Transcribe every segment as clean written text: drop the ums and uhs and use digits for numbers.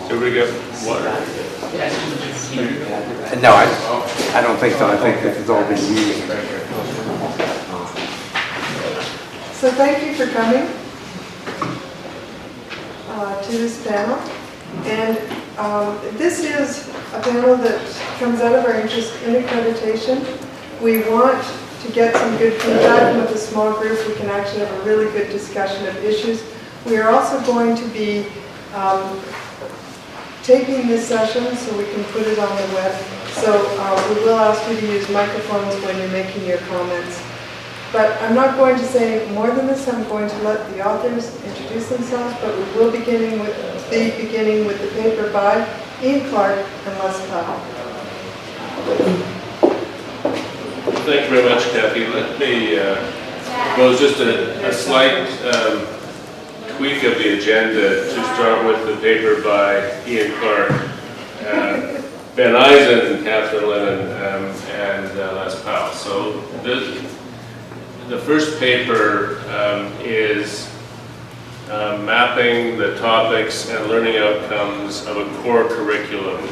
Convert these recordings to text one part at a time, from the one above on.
Everybody get water? No, I don't think so. I think this has all been used. So thank you for coming to this panel. And this is a panel that comes out of our interest in accreditation. We want to get some good feedback, and with a small group we can actually have a really good discussion of issues. We are also going to be taping this session so we can put it on the web. So we will ask you to use microphones when you're making your comments. But I'm not going to say more than this. I'm going to let the authors introduce themselves, but we will be beginning with the paper by Ian Clark and Les Powell. Thank you very much, Kathy. Let me propose just a slight tweak of the agenda to start with the paper by Ian Clark, Ben Eisen, Catherine Lennon, and Les Powell. So the first paper is mapping the topics and learning outcomes of a core curriculum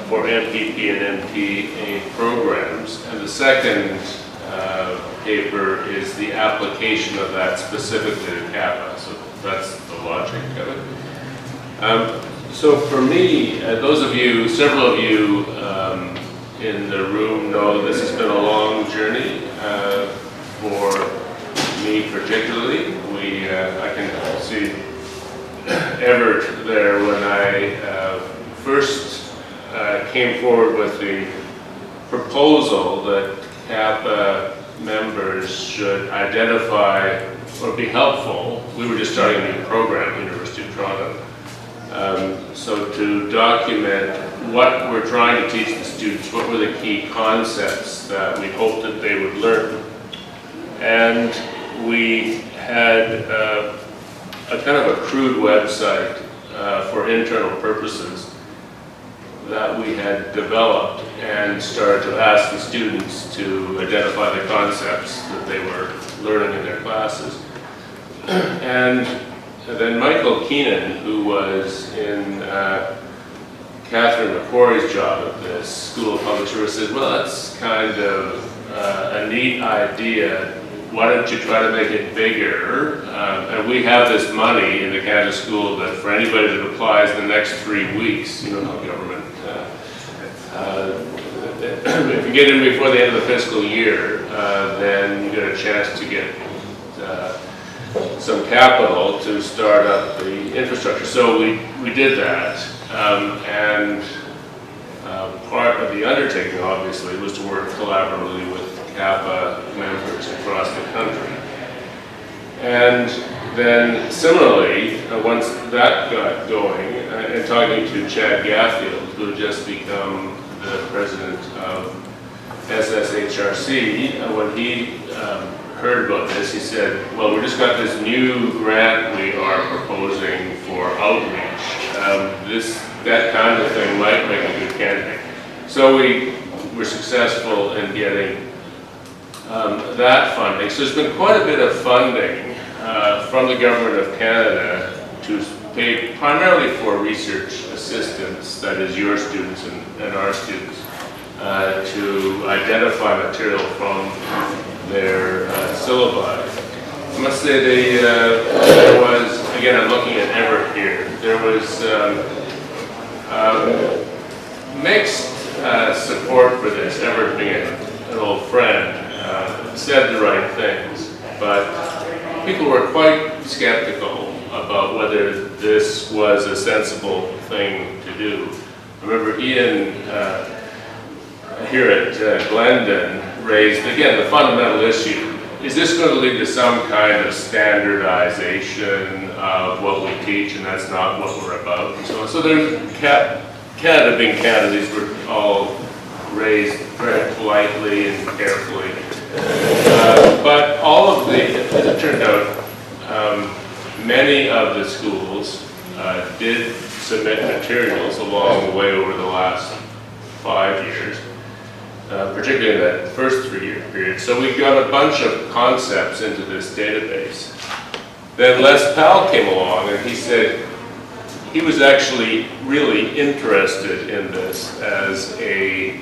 for MPP and MPA programs. And the second paper is the application of that specifically to CAPPA. So that's the logic of it. So for me, those of you, several of you in the room know this has been a long journey for me particularly. I can see Everett there when I first came forward with the proposal that CAPPA members should identify or be helpful. We were just starting a new program at the University of Toronto. So to document what we're trying to teach the students, what were the key concepts that we hoped that they would learn. And we had a kind of a crude website for internal purposes that we had developed and started to ask the students to identify the concepts that they were learning in their classes. And then Michael Keenan, who was in Catherine McCrory's job at the School of Public Service, said, well, that's kind of a neat idea. Why don't you try to make it bigger? And we have this money in the Canada School that for anybody that applies in the next 3 weeks, you know how government, if you get in before the end of the fiscal year, then you get a chance to get some capital to start up the infrastructure. So we did that, and part of the undertaking obviously was to work collaboratively with CAPPA members across the country. And then similarly, once that got going, and talking to Chad Gatfield, who had just become the president of SSHRC, when he heard about this, he said, well, we just got this new grant we are proposing for outreach. That kind of thing might make a good candidate. So we were successful in getting that funding. So there's been quite a bit of funding from the Government of Canada to pay primarily for research assistance, that is your students and our students, to identify material from their syllabi. I must say there was, again I'm looking at Everett here, there was mixed support for this. Everett being an old friend said the right things, but people were quite skeptical about whether this was a sensible thing to do. I remember Ian here at Glendale raised, again, the fundamental issue. Is this going to lead to some kind of standardization of what we teach, and that's not what we're about? And so there's Canada being Canada, these were all raised very politely and carefully. But all of as it turned out, many of the schools did submit materials along the way over the last 5 years. Particularly in that first 3-year period. So we got a bunch of concepts into this database. Then Les Powell came along and he said, he was actually really interested in this as a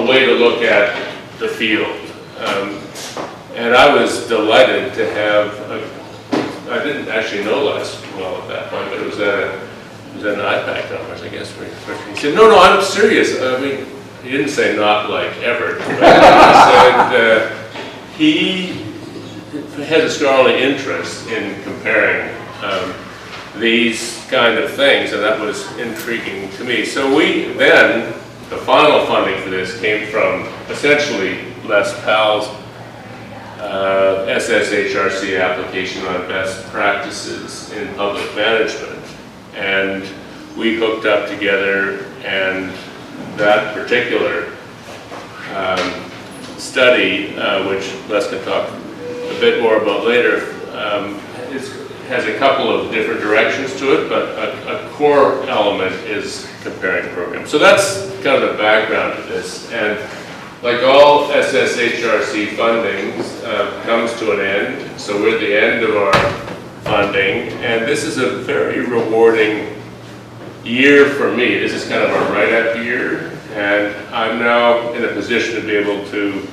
way to look at the field. And I was delighted to have, I didn't actually know Les well at that point, but it was at an IPAC conference, I guess. He said, no, I'm serious. I mean, he didn't say not like Everett, but he said he has a strong interest in comparing these kind of things, and that was intriguing to me. So the final funding for this came from essentially Les Powell's SSHRC application on best practices in public management. And we hooked up together, and that particular study, which Les can talk a bit more about later, has a couple of different directions to it, but a core element is comparing programs. So that's kind of the background to this. And like all SSHRC fundings, comes to an end. So we're at the end of our funding, and this is a very rewarding year for me. This is kind of a write-up year, and I'm now in a position to be able to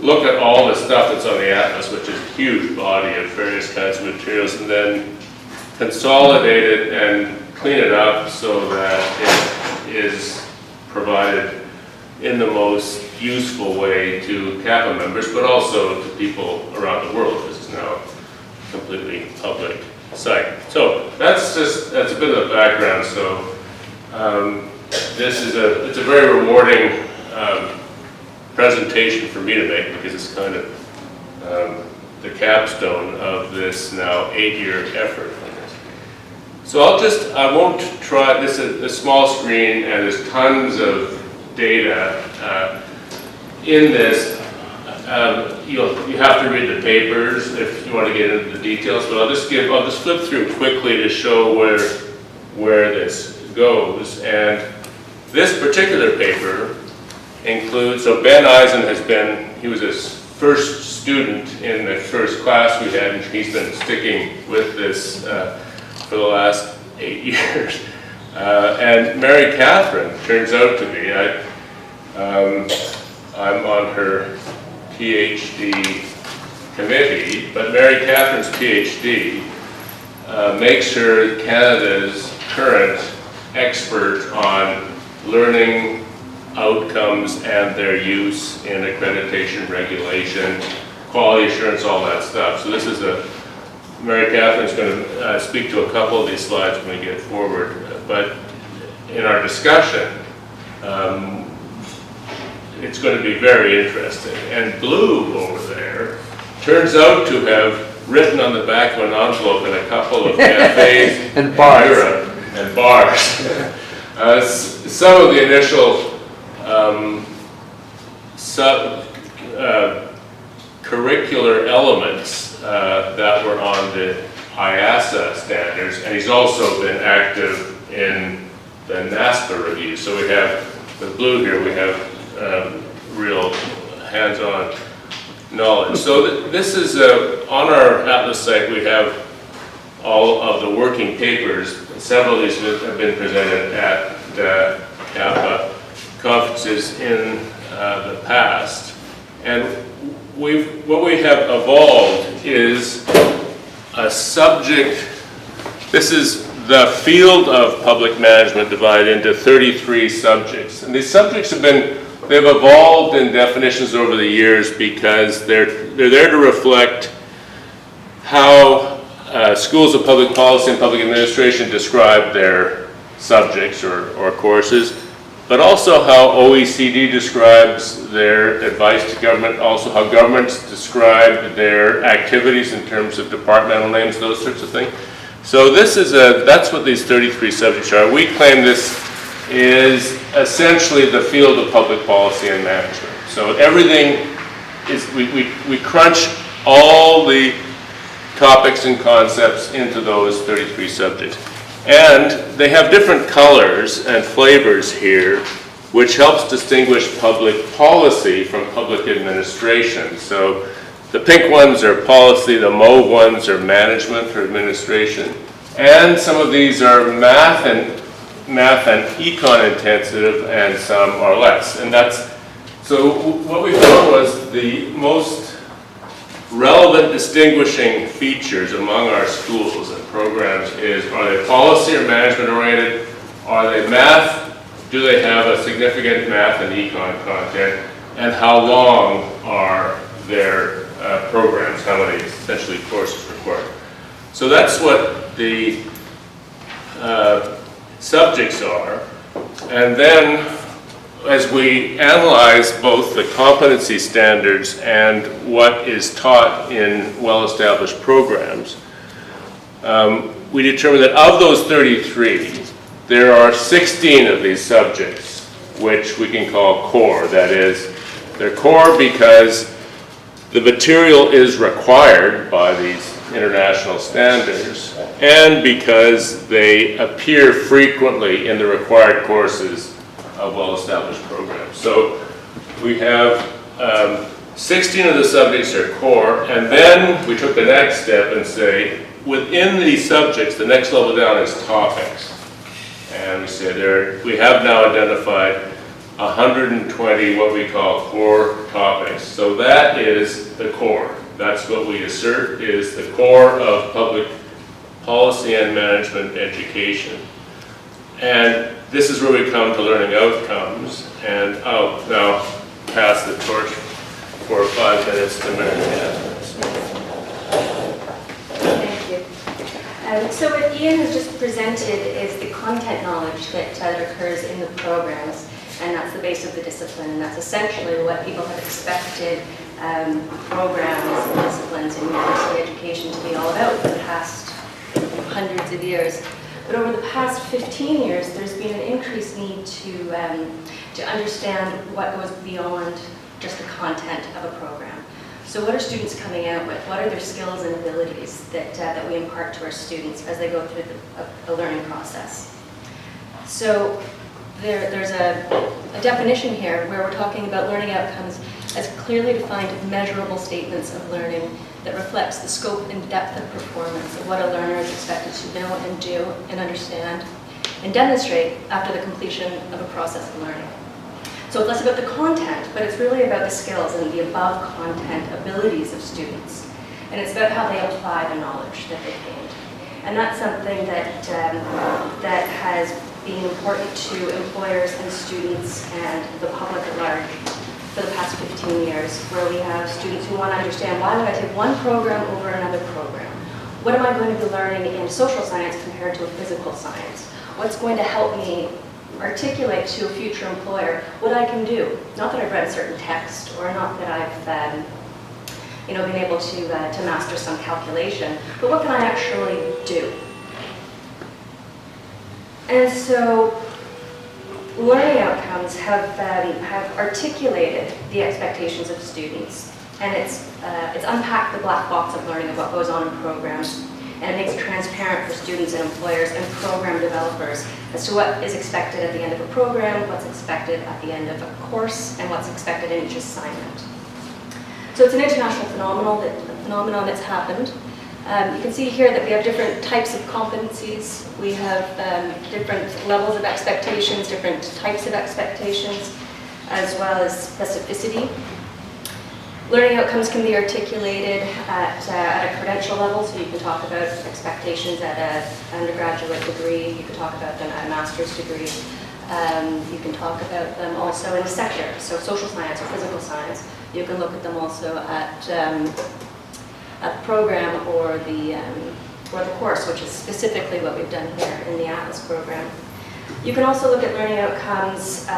look at all the stuff that's on the Atlas, which is a huge body of various kinds of materials, and then consolidate it and clean it up so that it is provided in the most useful way to CAPPA members, but also to people around the world. This is now a completely public site. So that's a bit of the background. So it's a very rewarding presentation for me to make, because it's kind of the capstone of this now 8-year effort. So I won't try, this is a small screen and there's tons of data in this. You have to read the papers if you want to get into the details, but I'll just flip through quickly to show where this goes. And this particular paper includes, so Ben Eisen he was his first student in the first class we had, and he's been sticking with this for the last 8 years. And Mary Catherine turns out to be, I'm on her PhD committee, but Mary Catherine's PhD makes her Canada's current expert on learning outcomes and their use in accreditation, regulation, quality assurance, all that stuff. So this is Mary Catherine's going to speak to a couple of these slides when we get forward. But in our discussion, it's going to be very interesting. And Blue over there turns out to have written on the back of an envelope in a couple of cafes and bars. in Europe, and bars. Some of the initial curricular elements that were on the IASA standards, and he's also been active in the NASPA review. So we have, with Blue here, we have real hands-on knowledge. So this is, on our Atlas site, we have all of the working papers. Several of these have been presented at CAPPA conferences in the past. And what we have evolved is a subject. This is the field of public management divided into 33 subjects. And these subjects they've evolved in definitions over the years because they're there to reflect how schools of public policy and public administration describe their subjects or courses, but also how OECD describes their advice to government, also how governments describe their activities in terms of departmental names, those sorts of things. So that's what these 33 subjects are. We claim this is essentially the field of public policy and management. So everything is, we crunch all the topics and concepts into those 33 subjects. And they have different colors and flavors here, which helps distinguish public policy from public administration. So the pink ones are policy, the mauve ones are management or administration, And some of these are math and econ intensive, and some are less. And so what we found was the most relevant distinguishing features among our schools and programs are they policy or management oriented? Are they math? Do they have a significant math and econ content? And how long are their programs? How many essentially courses required? So that's what the subjects are. And then as we analyze both the competency standards and what is taught in well-established programs, we determined that of those 33, there are 16 of these subjects which we can call core. That is, they're core because the material is required by these international standards and because they appear frequently in the required courses of well-established programs. So we have 16 of the subjects are core, and then we took the next step and say, within these subjects, the next level down is topics. And we say we have now identified 120 what we call core topics. So that is the core. That's what we assert is the core of public policy and management education. And this is where we come to learning outcomes. And I'll now pass the torch for 5 minutes to Mary Ann. Thank you. So what Ian has just presented is the content knowledge that occurs in the programs, and that's the base of the discipline, and that's essentially what people have expected programs and disciplines in university education to be all about for the past hundreds of years. But over the past 15 years, there's been an increased need to understand what goes beyond just the content of a program. So what are students coming out with? What are their skills and abilities that we impart to our students as they go through the learning process? So there's a definition here where we're talking about learning outcomes as clearly defined measurable statements of learning that reflects the scope and depth of performance of what a learner is expected to know and do and understand and demonstrate after the completion of a process of learning. So it's less about the content, but it's really about the skills and the above content abilities of students. And it's about how they apply the knowledge that they've gained. And that's something that has been important to employers and students and the public at large for the past 15 years, where we have students who want to understand, why would I take one program over another program? What am I going to be learning in social science compared to a physical science? What's going to help me articulate to a future employer what I can do? Not that I've read a certain text, or not that I've been able to master some calculation, but what can I actually do? And so learning outcomes have articulated the expectations of students, and it's unpacked the black box of learning of what goes on in programs, and it makes it transparent for students and employers and program developers as to what is expected at the end of a program, what's expected at the end of a course, and what's expected in each assignment. So it's an international phenomenon that's happened. You can see here that we have different types of competencies. We have different levels of expectations, different types of expectations, as well as specificity. Learning outcomes can be articulated at a credential level, so you can talk about expectations at an undergraduate degree, you can talk about them at a master's degree, you can talk about them also in a sector, so social science or physical science. You can look at them also at the program or the course, which is specifically what we've done here in the Atlas program. You can also look at learning outcomes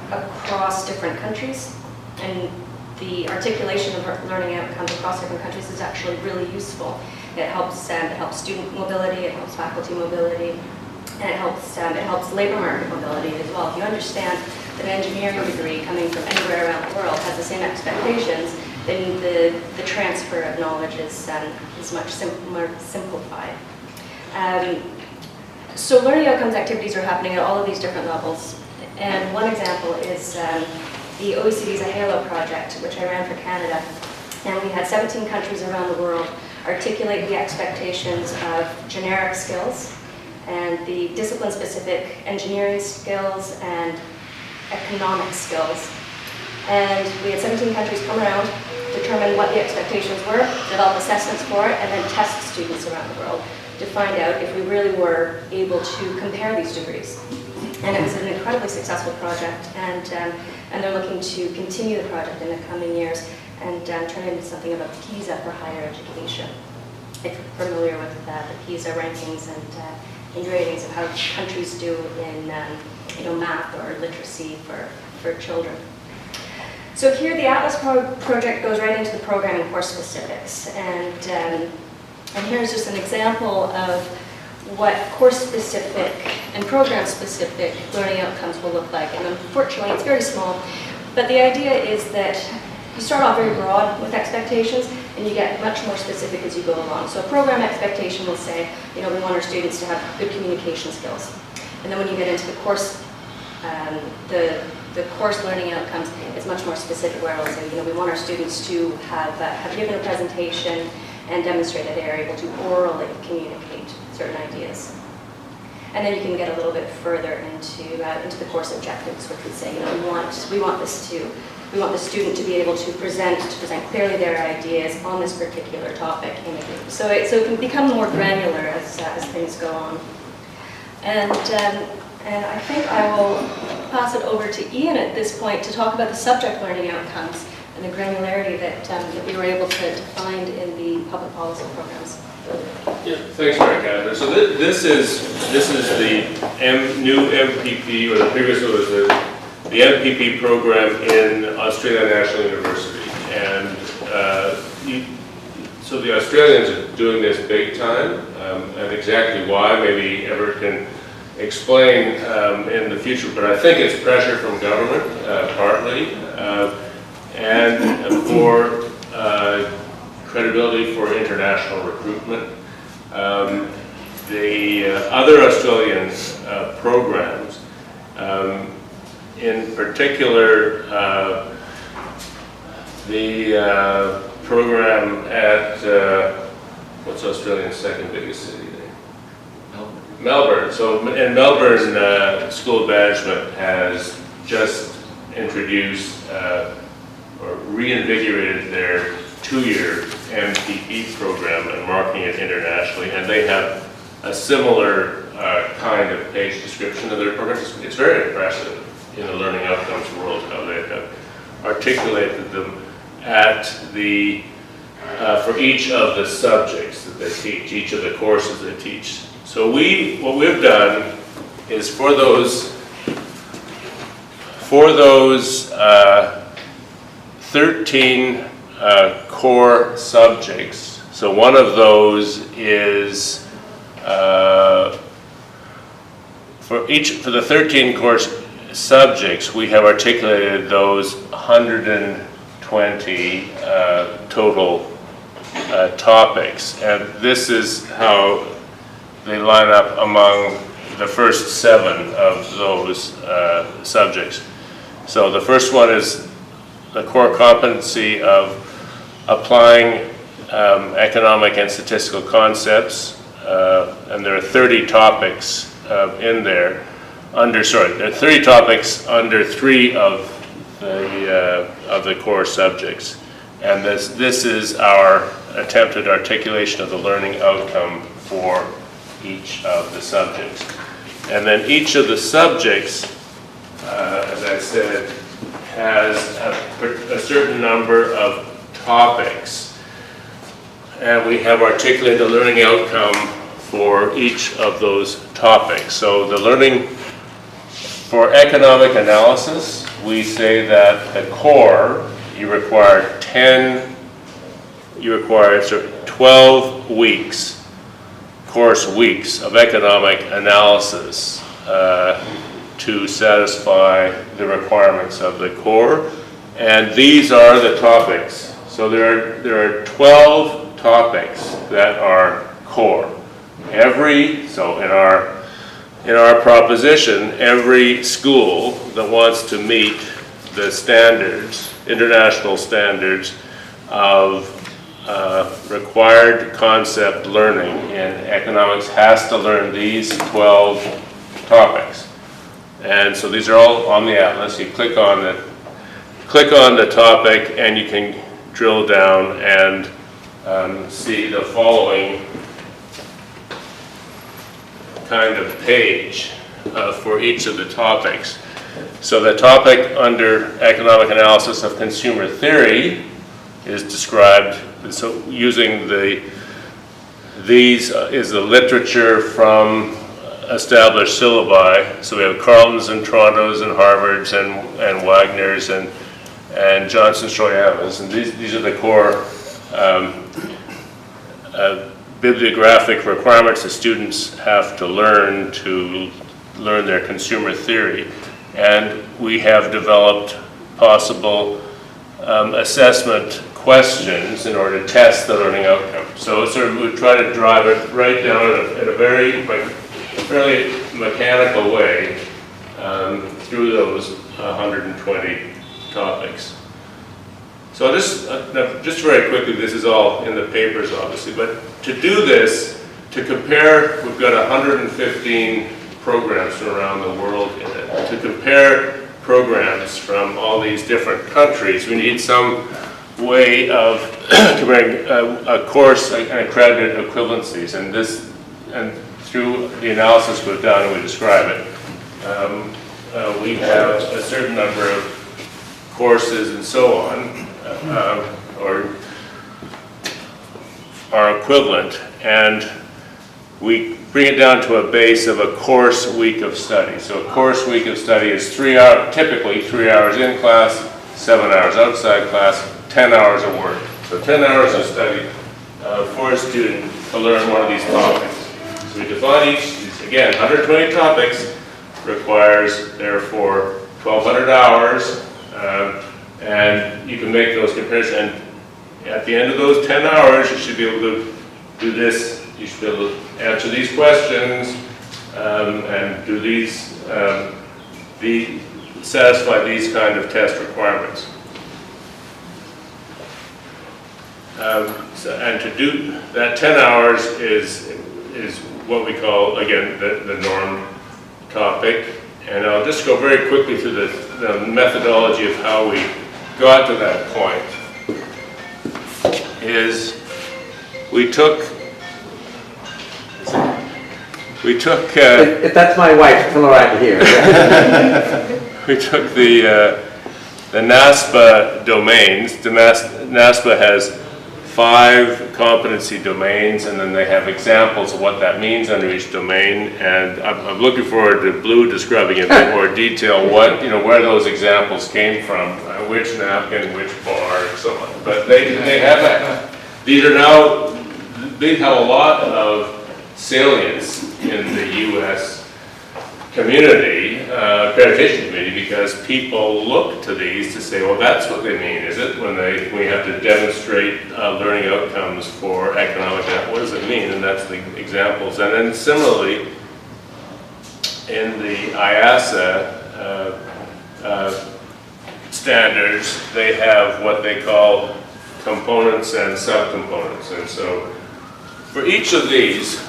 across different countries, and the articulation of learning outcomes across different countries is actually really useful. It helps student mobility, it helps faculty mobility, and it helps labor market mobility as well. If you understand that an engineering degree coming from anywhere around the world has the same expectations, then the transfer of knowledge is much more simplified. So learning outcomes activities are happening at all of these different levels. And one example is the OECD's A Halo project, which I ran for Canada. And we had 17 countries around the world articulate the expectations of generic skills and the discipline-specific engineering skills and economic skills. And we had 17 countries come around, determine what the expectations were, develop assessments for it, and then test students around the world to find out if we really were able to compare these degrees. And it was an incredibly successful project, and they're looking to continue the project in the coming years and turn it into something of a PISA for higher education. If you're familiar with the PISA rankings and ratings of how countries do in math or literacy for children. So here the Atlas project goes right into the program and course specifics, and here's just an example of what course-specific and program-specific learning outcomes will look like. And unfortunately, it's very small, but the idea is that you start off very broad with expectations, and you get much more specific as you go along. So a program expectation will say, we want our students to have good communication skills. And then when you get into the course, the course learning outcomes, it's much more specific, where it'll say, we want our students to have given a presentation and demonstrate that they are able to orally communicate certain ideas. And then you can get a little bit further into the course objectives, which would say, we want the student to be able to present clearly their ideas on this particular topic in a group. So it can become more granular as things go on. And I think I will pass it over to Ian at this point to talk about the subject learning outcomes and the granularity that we were able to find in the public policy programs. Yeah, thanks, Mary Catherine. So this is the new MPP, or the previous one was the MPP program in Australia National University, and so the Australians are doing this big time, and exactly why, maybe Everett can explain in the future, but I think it's pressure from government, partly, and for credibility for international recruitment. The other Australian programs, in particular, the program at, what's Australia's second biggest city there? Melbourne. So, and Melbourne School of Management has just introduced or reinvigorated their 2-year MPP program and marketing it internationally, and they have a similar kind of page description of their program. It's very impressive in the learning outcomes world how they have articulated them at the for each of the subjects that they teach, each of the courses they teach. So what we've done is for those 13 core subjects. So one of those is for the 13 course subjects, we have articulated those 120 total topics, and this is how they line up among the first 7 of those subjects. So the first one is the core competency of applying economic and statistical concepts, and there are 30 topics in there. There are 30 topics under 3 of the core subjects, and this is our attempted articulation of the learning outcome for each of the subjects. And then each of the subjects, as I said, has a certain number of topics, and we have articulated the learning outcome for each of those topics. So the learning for economic analysis, we say that the core, you require 12 weeks, course weeks of economic analysis to satisfy the requirements of the core, and these are the topics. So there are 12 topics that are core. So in our proposition, every school that wants to meet the standards, international standards of required concept learning in economics has to learn these 12 topics. And so these are all on the atlas. You click on the topic and you can drill down and see the following kind of page for each of the topics. So the topic under economic analysis of consumer theory is described, so using these is the literature from established syllabi. So we have Carleton's and Toronto's and Harvard's and Wagner's and Johnson Stroyava's, and these are the core bibliographic requirements that students have to learn their consumer theory. And we have developed possible assessment questions in order to test the learning outcome. So sort of we try to drive it right down in a very, fairly mechanical way through those 120 topics. So this, just very quickly, this is all in the papers obviously, but to do this, to compare, we've got 115 programs from around the world in it. To compare programs from all these different countries, we need some way of comparing a course and accredited equivalencies, and through the analysis we've done and we describe it, we have a certain number of courses and so on, or are equivalent, and we bring it down to a base of a course week of study. So a course week of study is typically 3 hours in class, 7 hours outside class, 10 hours of work. So 10 hours of study for a student to learn one of these topics. So we define each, again, 120 topics requires therefore 1,200 hours, and you can make those comparisons. And at the end of those 10 hours, you should be able to do this. You should be able to answer these questions and do satisfy these kind of test requirements. And to do that, 10 hours is what we call, again, the norm topic. And I'll just go very quickly through the methodology of how we got to that point. We took If that's my wife, tell her I'm here. we took the NASPA domains. The NASPA has 5 competency domains, and then they have examples of what that means under each domain. And I'm looking forward to Blue describing in a bit more detail where those examples came from, which napkin, which bar, and so on. But they have that. These have a lot of salience in the U.S. community, accreditation community, because people look to these to say, well, that's what they mean, is it? When we have to demonstrate learning outcomes for economic, what does it mean? And that's the examples. And then similarly, in the IASA standards, they have what they call components and subcomponents. And so for each of these,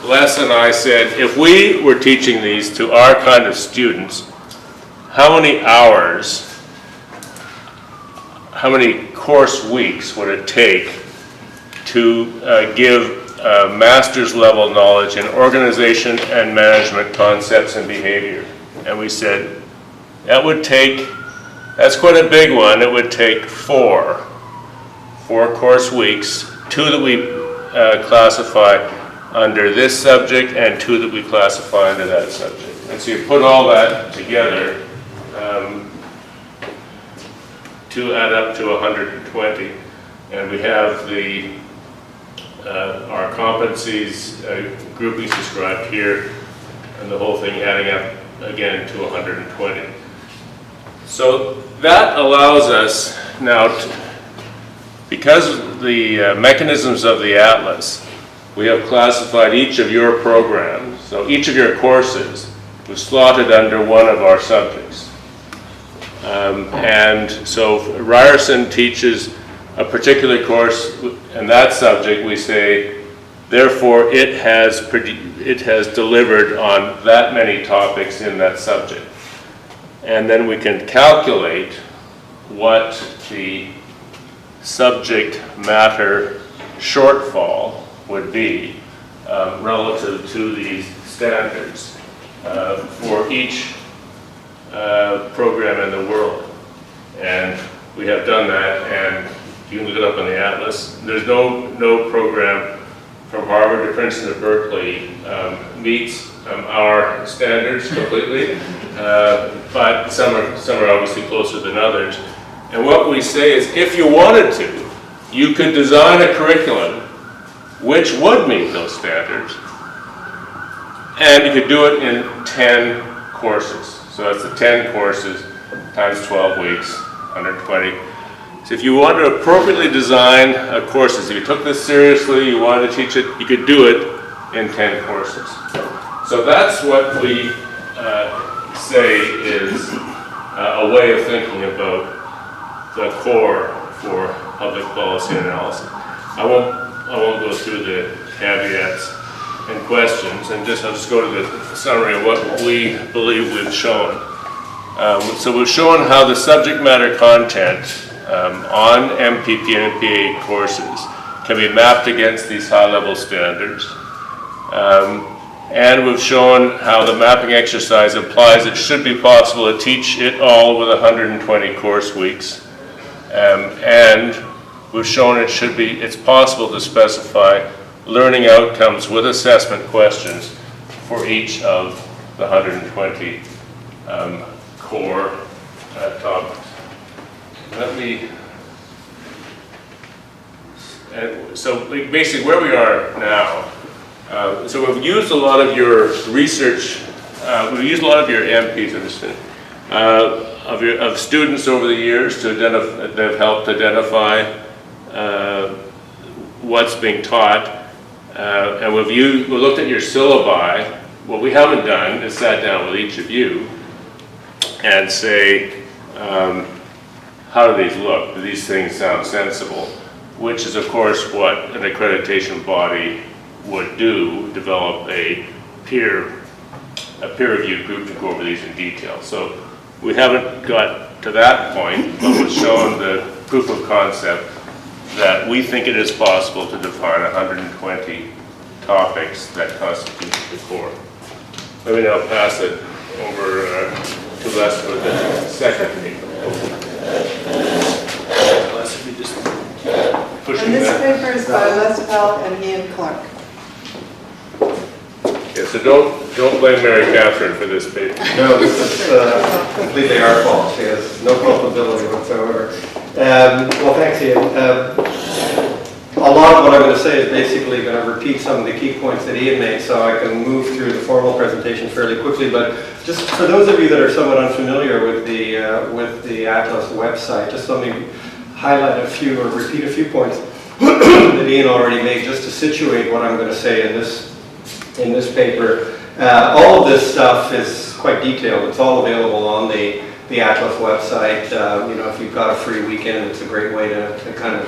Les and I said, if we were teaching these to our kind of students, how many hours, how many course weeks would it take to give master's level knowledge in organization and management concepts and behavior? And we said, that's quite a big one. It would take 4 course weeks, 2 that we classify under this subject and 2 that we classify under that subject. And so you put all that together to add up to 120. And we have our competencies groupings described here, and the whole thing adding up again to 120. So that allows us now, because of the mechanisms of the atlas, we have classified each of your programs, so each of your courses was slotted under one of our subjects. And so Ryerson teaches a particular course in that subject, we say, therefore it has delivered on that many topics in that subject. And then we can calculate what the subject matter shortfall would be relative to these standards for each program in the world. And we have done that, and you can look it up on the atlas. There's no program from Harvard to Princeton to Berkeley meets our standards completely, but some are obviously closer than others. And what we say is, if you wanted to, you could design a curriculum which would meet those standards, and you could do it in 10 courses. So that's the 10 courses times 12 weeks, 120. So if you wanted to appropriately design courses, if you took this seriously, you wanted to teach it, you could do it in 10 courses. So that's what we say is a way of thinking about the core for public policy analysis. I won't go through the caveats and questions, and I'll just go to the summary of what we believe we've shown. So we've shown how the subject matter content on MPP and MPA courses can be mapped against these high-level standards. And we've shown how the mapping exercise implies it should be possible to teach it all with 120 course weeks. And we've shown it's possible to specify learning outcomes with assessment questions for each of the 120 core topics. So basically where we are now, so we've used a lot of your research, we've used a lot of your MPs, of students over the years to identify, that have helped identify what's being taught, and we've looked at your syllabi. What we haven't done is sat down with each of you and say, how do these look? Do these things sound sensible? Which is, of course, what an accreditation body would do, develop a peer-reviewed group to go over these in detail. So we haven't got to that point, but we've shown the proof of concept that we think it is possible to define 120 topics that constitute the core. Let me now pass it over to Les for the second paper. Les, if you just pushing And this that. paper is by Les Pell and Ian Clark. Yeah, so don't blame Mary Catherine for this paper. No, this is completely our fault. She has no culpability whatsoever. Well, thanks, Ian. A lot of what I'm going to say is basically going to repeat some of the key points that Ian made, so I can move through the formal presentation fairly quickly. But just for those of you that are somewhat unfamiliar with the Atlas website, just let me highlight a few or repeat a few points that Ian already made, just to situate what I'm going to say in this paper. All of this stuff is quite detailed. It's all available on the Atlas website. If you've got a free weekend, it's a great way to kind of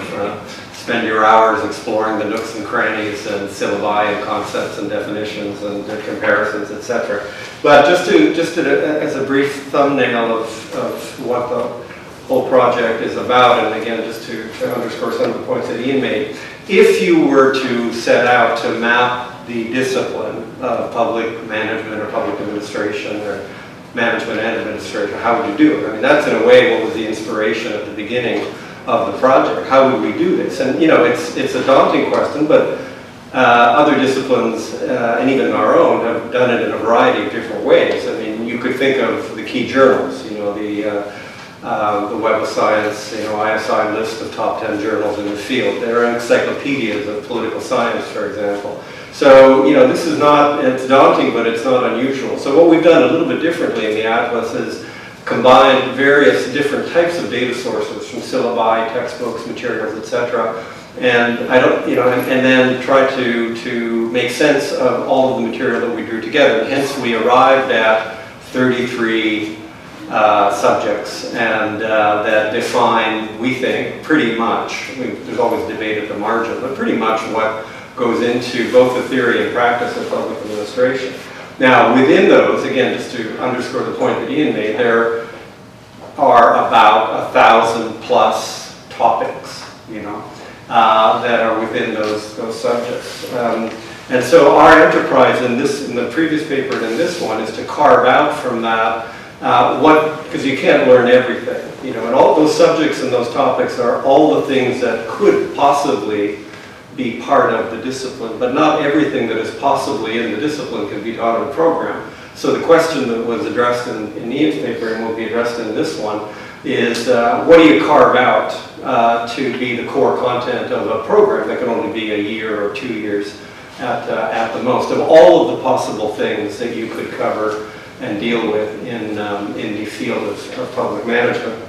spend your hours exploring the nooks and crannies and syllabi and concepts and definitions and comparisons, etc. But just as a brief thumbnail of what the whole project is about, and again, just to underscore some of the points that Ian made, if you were to set out to map the discipline of public management or public administration or management and administration, how would you do it? I mean, that's in a way what was the inspiration at the beginning of the project. How would we do this? And it's a daunting question, but other disciplines and even our own have done it in a variety of different ways. I mean, you could think of the key journals, the Web of Science, ISI list of top 10 journals in the field. There are encyclopedias of political science, for example. So, this is not, it's daunting, but it's not unusual. So what we've done a little bit differently in the Atlas is combined various different types of data sources from syllabi, textbooks, materials, etc. And and then try to make sense of all of the material that we drew together. And hence we arrived at 33 subjects, and that define, we think, pretty much, there's always debate at the margin, but pretty much what goes into both the theory and practice of public administration. Now, within those, again, just to underscore the point that Ian made, there are about 1,000 plus topics, that are within those subjects. And so our enterprise in the previous paper and in this one is to carve out from that because you can't learn everything, and all those subjects and those topics are all the things that could possibly be part of the discipline, but not everything that is possibly in the discipline can be taught in the program. So the question that was addressed in Ian's paper and will be addressed in this one is what do you carve out to be the core content of a program that can only be a year or 2 years at the most, of all of the possible things that you could cover and deal with in the field of public management.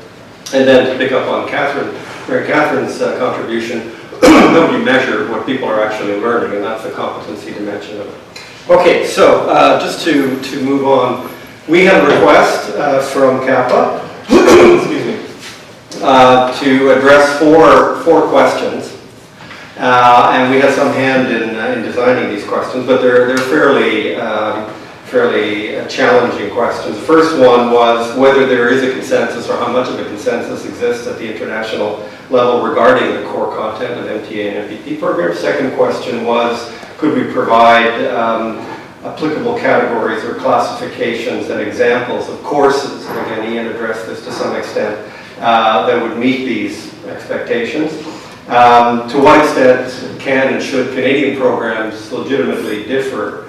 And then to pick up on Catherine's contribution, how do you measure what people are actually learning, and that's the competency dimension of it. Okay, so just to move on, we had a request from CAPPA excuse me, to address four questions. And we had some hand in designing these questions, but they're fairly challenging questions. The first one was whether there is a consensus or how much of a consensus exists at the international level regarding the core content of MTA and MPP programs. Second question was, could we provide applicable categories or classifications and examples of courses, and again, Ian addressed this to some extent, that would meet these expectations. To what extent can and should Canadian programs legitimately differ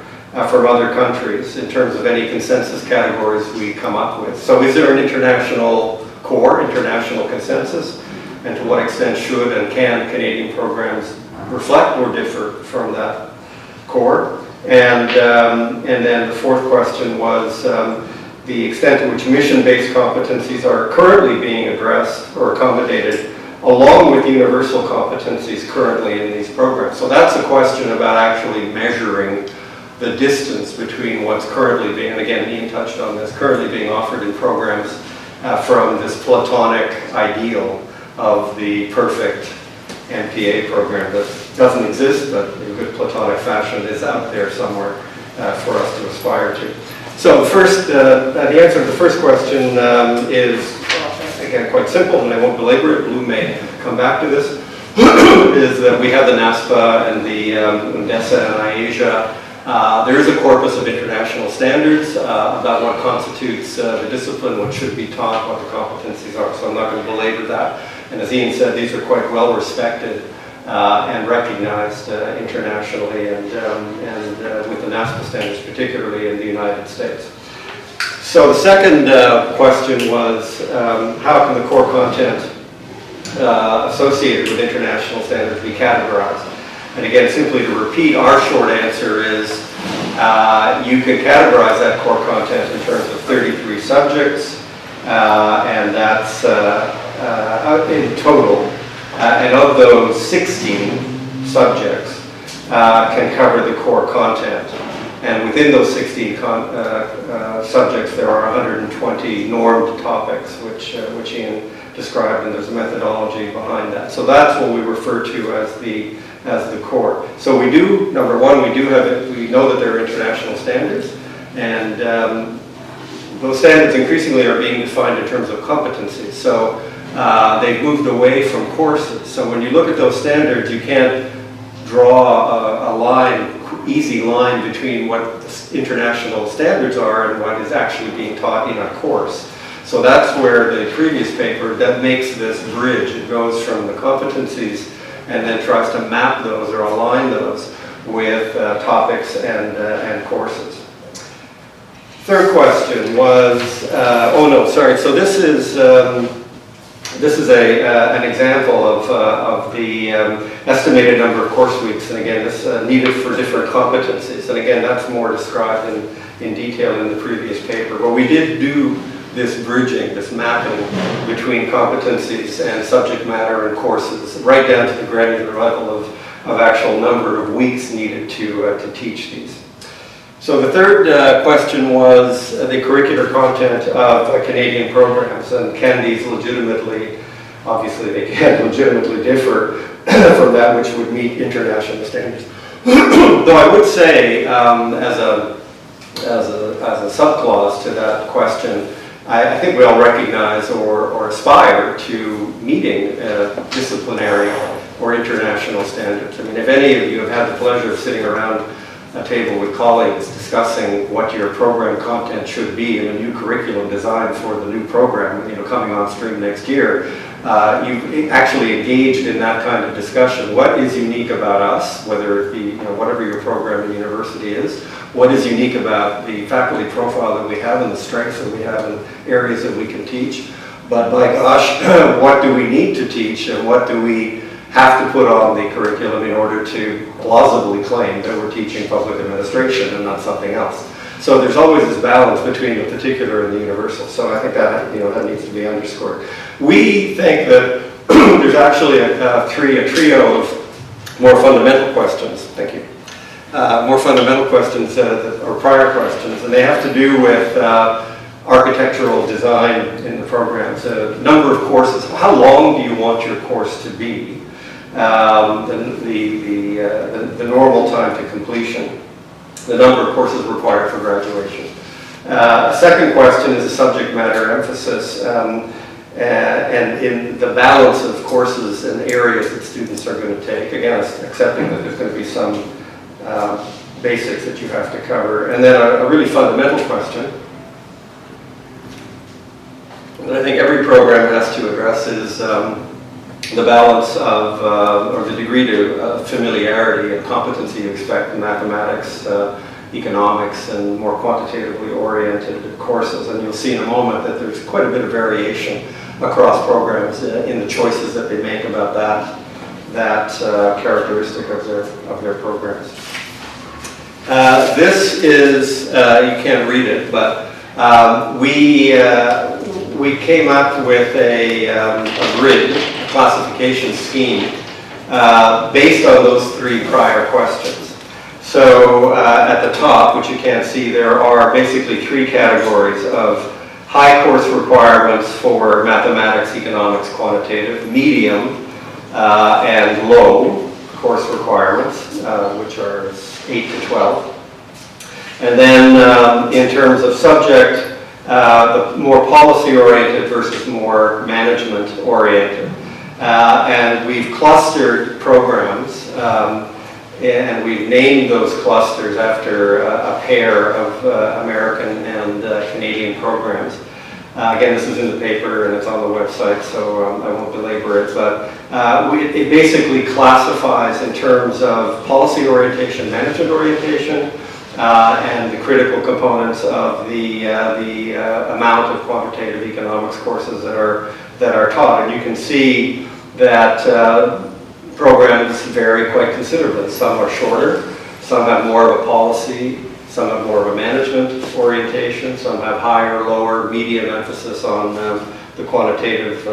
from other countries in terms of any consensus categories we come up with? So is there an international core, international consensus? And to what extent should and can Canadian programs reflect or differ from that core? And then the fourth question was the extent to which mission-based competencies are currently being addressed or accommodated along with universal competencies currently in these programs. So that's a question about actually measuring the distance between what's currently being, and again, Ian touched on this, currently being offered in programs from this platonic ideal of the perfect MPA program that doesn't exist, but in good platonic fashion is out there somewhere for us to aspire to. So the answer to the first question is, again, quite simple, and I won't belabor it. Blue may come back to this, is that we have the NASPA and the UNDESA and IASIA. There is a corpus of international standards about what constitutes the discipline, what should be taught, what the competencies are, so I'm not going to belabor that. And as Ian said, these are quite well respected and recognized internationally and with the NASPA standards, particularly in the United States. So the second question was, how can the core content associated with international standards be categorized? And again, simply to repeat, our short answer is you can categorize that core content in terms of 33 subjects, and that's in total. And of those, 16 subjects can cover the core content. And within those 16 subjects, there are 120 normed topics, which Ian described, and there's a methodology behind that. So that's what we refer to as the core. So we do, number one, we know that there are international standards, and those standards increasingly are being defined in terms of competencies. So they've moved away from courses. So when you look at those standards, you can't draw a easy line between what the international standards are and what is actually being taught in a course. So that's where the previous paper that makes this bridge. It goes from the competencies and then tries to map those or align those with topics and courses. Third question was, So this is an example of the estimated number of course weeks, and again, this needed for different competencies. And again, that's more described in detail in the previous paper. But we did do this bridging, this mapping between competencies and subject matter and courses, right down to the granular level of actual number of weeks needed to teach these. So the third question was the curricular content of Canadian programs, and can these legitimately, obviously they can legitimately differ from that which would meet international standards. Though I would say, as a subclause to that question, I think we all recognize or aspire to meeting disciplinary or international standards. I mean, if any of you have had the pleasure of sitting around a table with colleagues discussing what your program content should be in a new curriculum designed for the new program, coming on stream next year, you've actually engaged in that kind of discussion. What is unique about us, whether it be whatever your program at university is? What is unique about the faculty profile that we have and the strengths that we have in areas that we can teach? But by gosh, what do we need to teach, and what do we have to put on the curriculum in order to plausibly claim that we're teaching public administration and not something else? So there's always this balance between the particular and the universal. So I think that that needs to be underscored. We think that there's actually a trio of more fundamental questions. Thank you. More fundamental questions or prior questions, and they have to do with architectural design in the programs. A number of courses. How long do you want your course to be? The normal time to completion, the number of courses required for graduation. Second question is a subject matter emphasis, and in the balance of courses and areas that students are going to take. Again, accepting that there's going to be some basics that you have to cover. And then a really fundamental question that I think every program has to address is the balance of, or the degree to familiarity and competency you expect in mathematics, economics, and more quantitatively oriented courses. And you'll see in a moment that there's quite a bit of variation across programs in the choices that they make about that characteristic of their programs. This is, you can't read it, but we came up with a grid, a classification scheme, based on those three prior questions. So at the top, which you can't see, there are basically three categories of high course requirements for mathematics, economics, quantitative, medium, and low course requirements, which are 8 to 12. And then in terms of subject, the more policy-oriented versus more management-oriented. And we've clustered programs, and we've named those clusters after a pair of American and Canadian programs. Again, this is in the paper and it's on the website, so I won't belabor it, but it basically classifies in terms of policy orientation, management orientation, and the critical components of the amount of quantitative economics courses that are taught. And you can see that programs vary quite considerably. Some are shorter, some have more of a policy, some have more of a management orientation, some have higher, lower, medium emphasis on the quantitative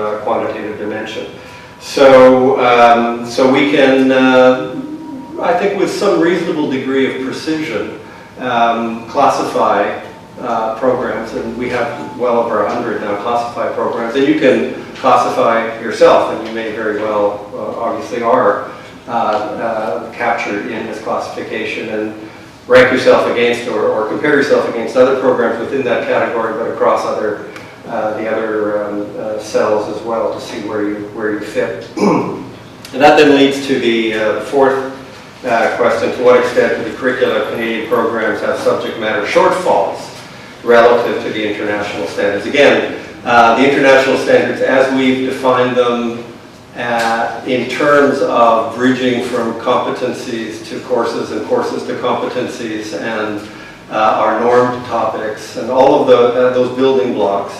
dimension. So, so we can, I think with some reasonable degree of precision, classify programs, and we have well over 100 now classified programs, and you can classify yourself, and you may very well, obviously are captured in this classification, and rank yourself against or compare yourself against other programs within that category, but across the other cells as well to see where you fit. And that then leads to the fourth question: to what extent do the curricula of Canadian programs have subject matter shortfalls relative to the international standards? Again, the international standards, as we've defined them in terms of bridging from competencies to courses and courses to competencies, and our normed topics, and all of those building blocks,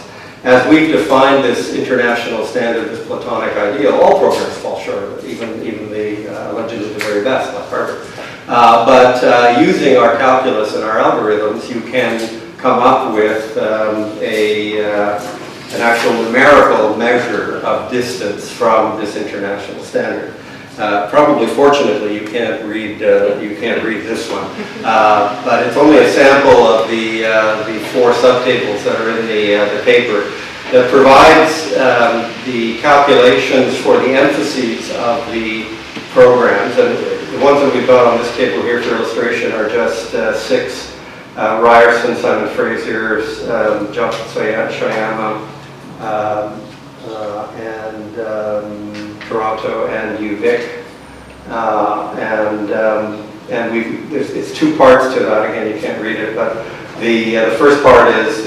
as we've defined this international standard, this Platonic ideal, all programs fall short of it, even the allegedly the very best, like Harvard. But using our calculus and our algorithms, you can come up with an actual numerical measure of distance from this international standard. Probably, fortunately, you can't read this one, but it's only a sample of the 4 subtables that are in the paper that provides the calculations for the emphases of the programs. And the ones that we've got on this table here for illustration are just 6: Ryerson, Simon Fraser's, Shoyama, and Toronto and UVic, and it's 2 parts to that. Again, you can't read it, but the first part is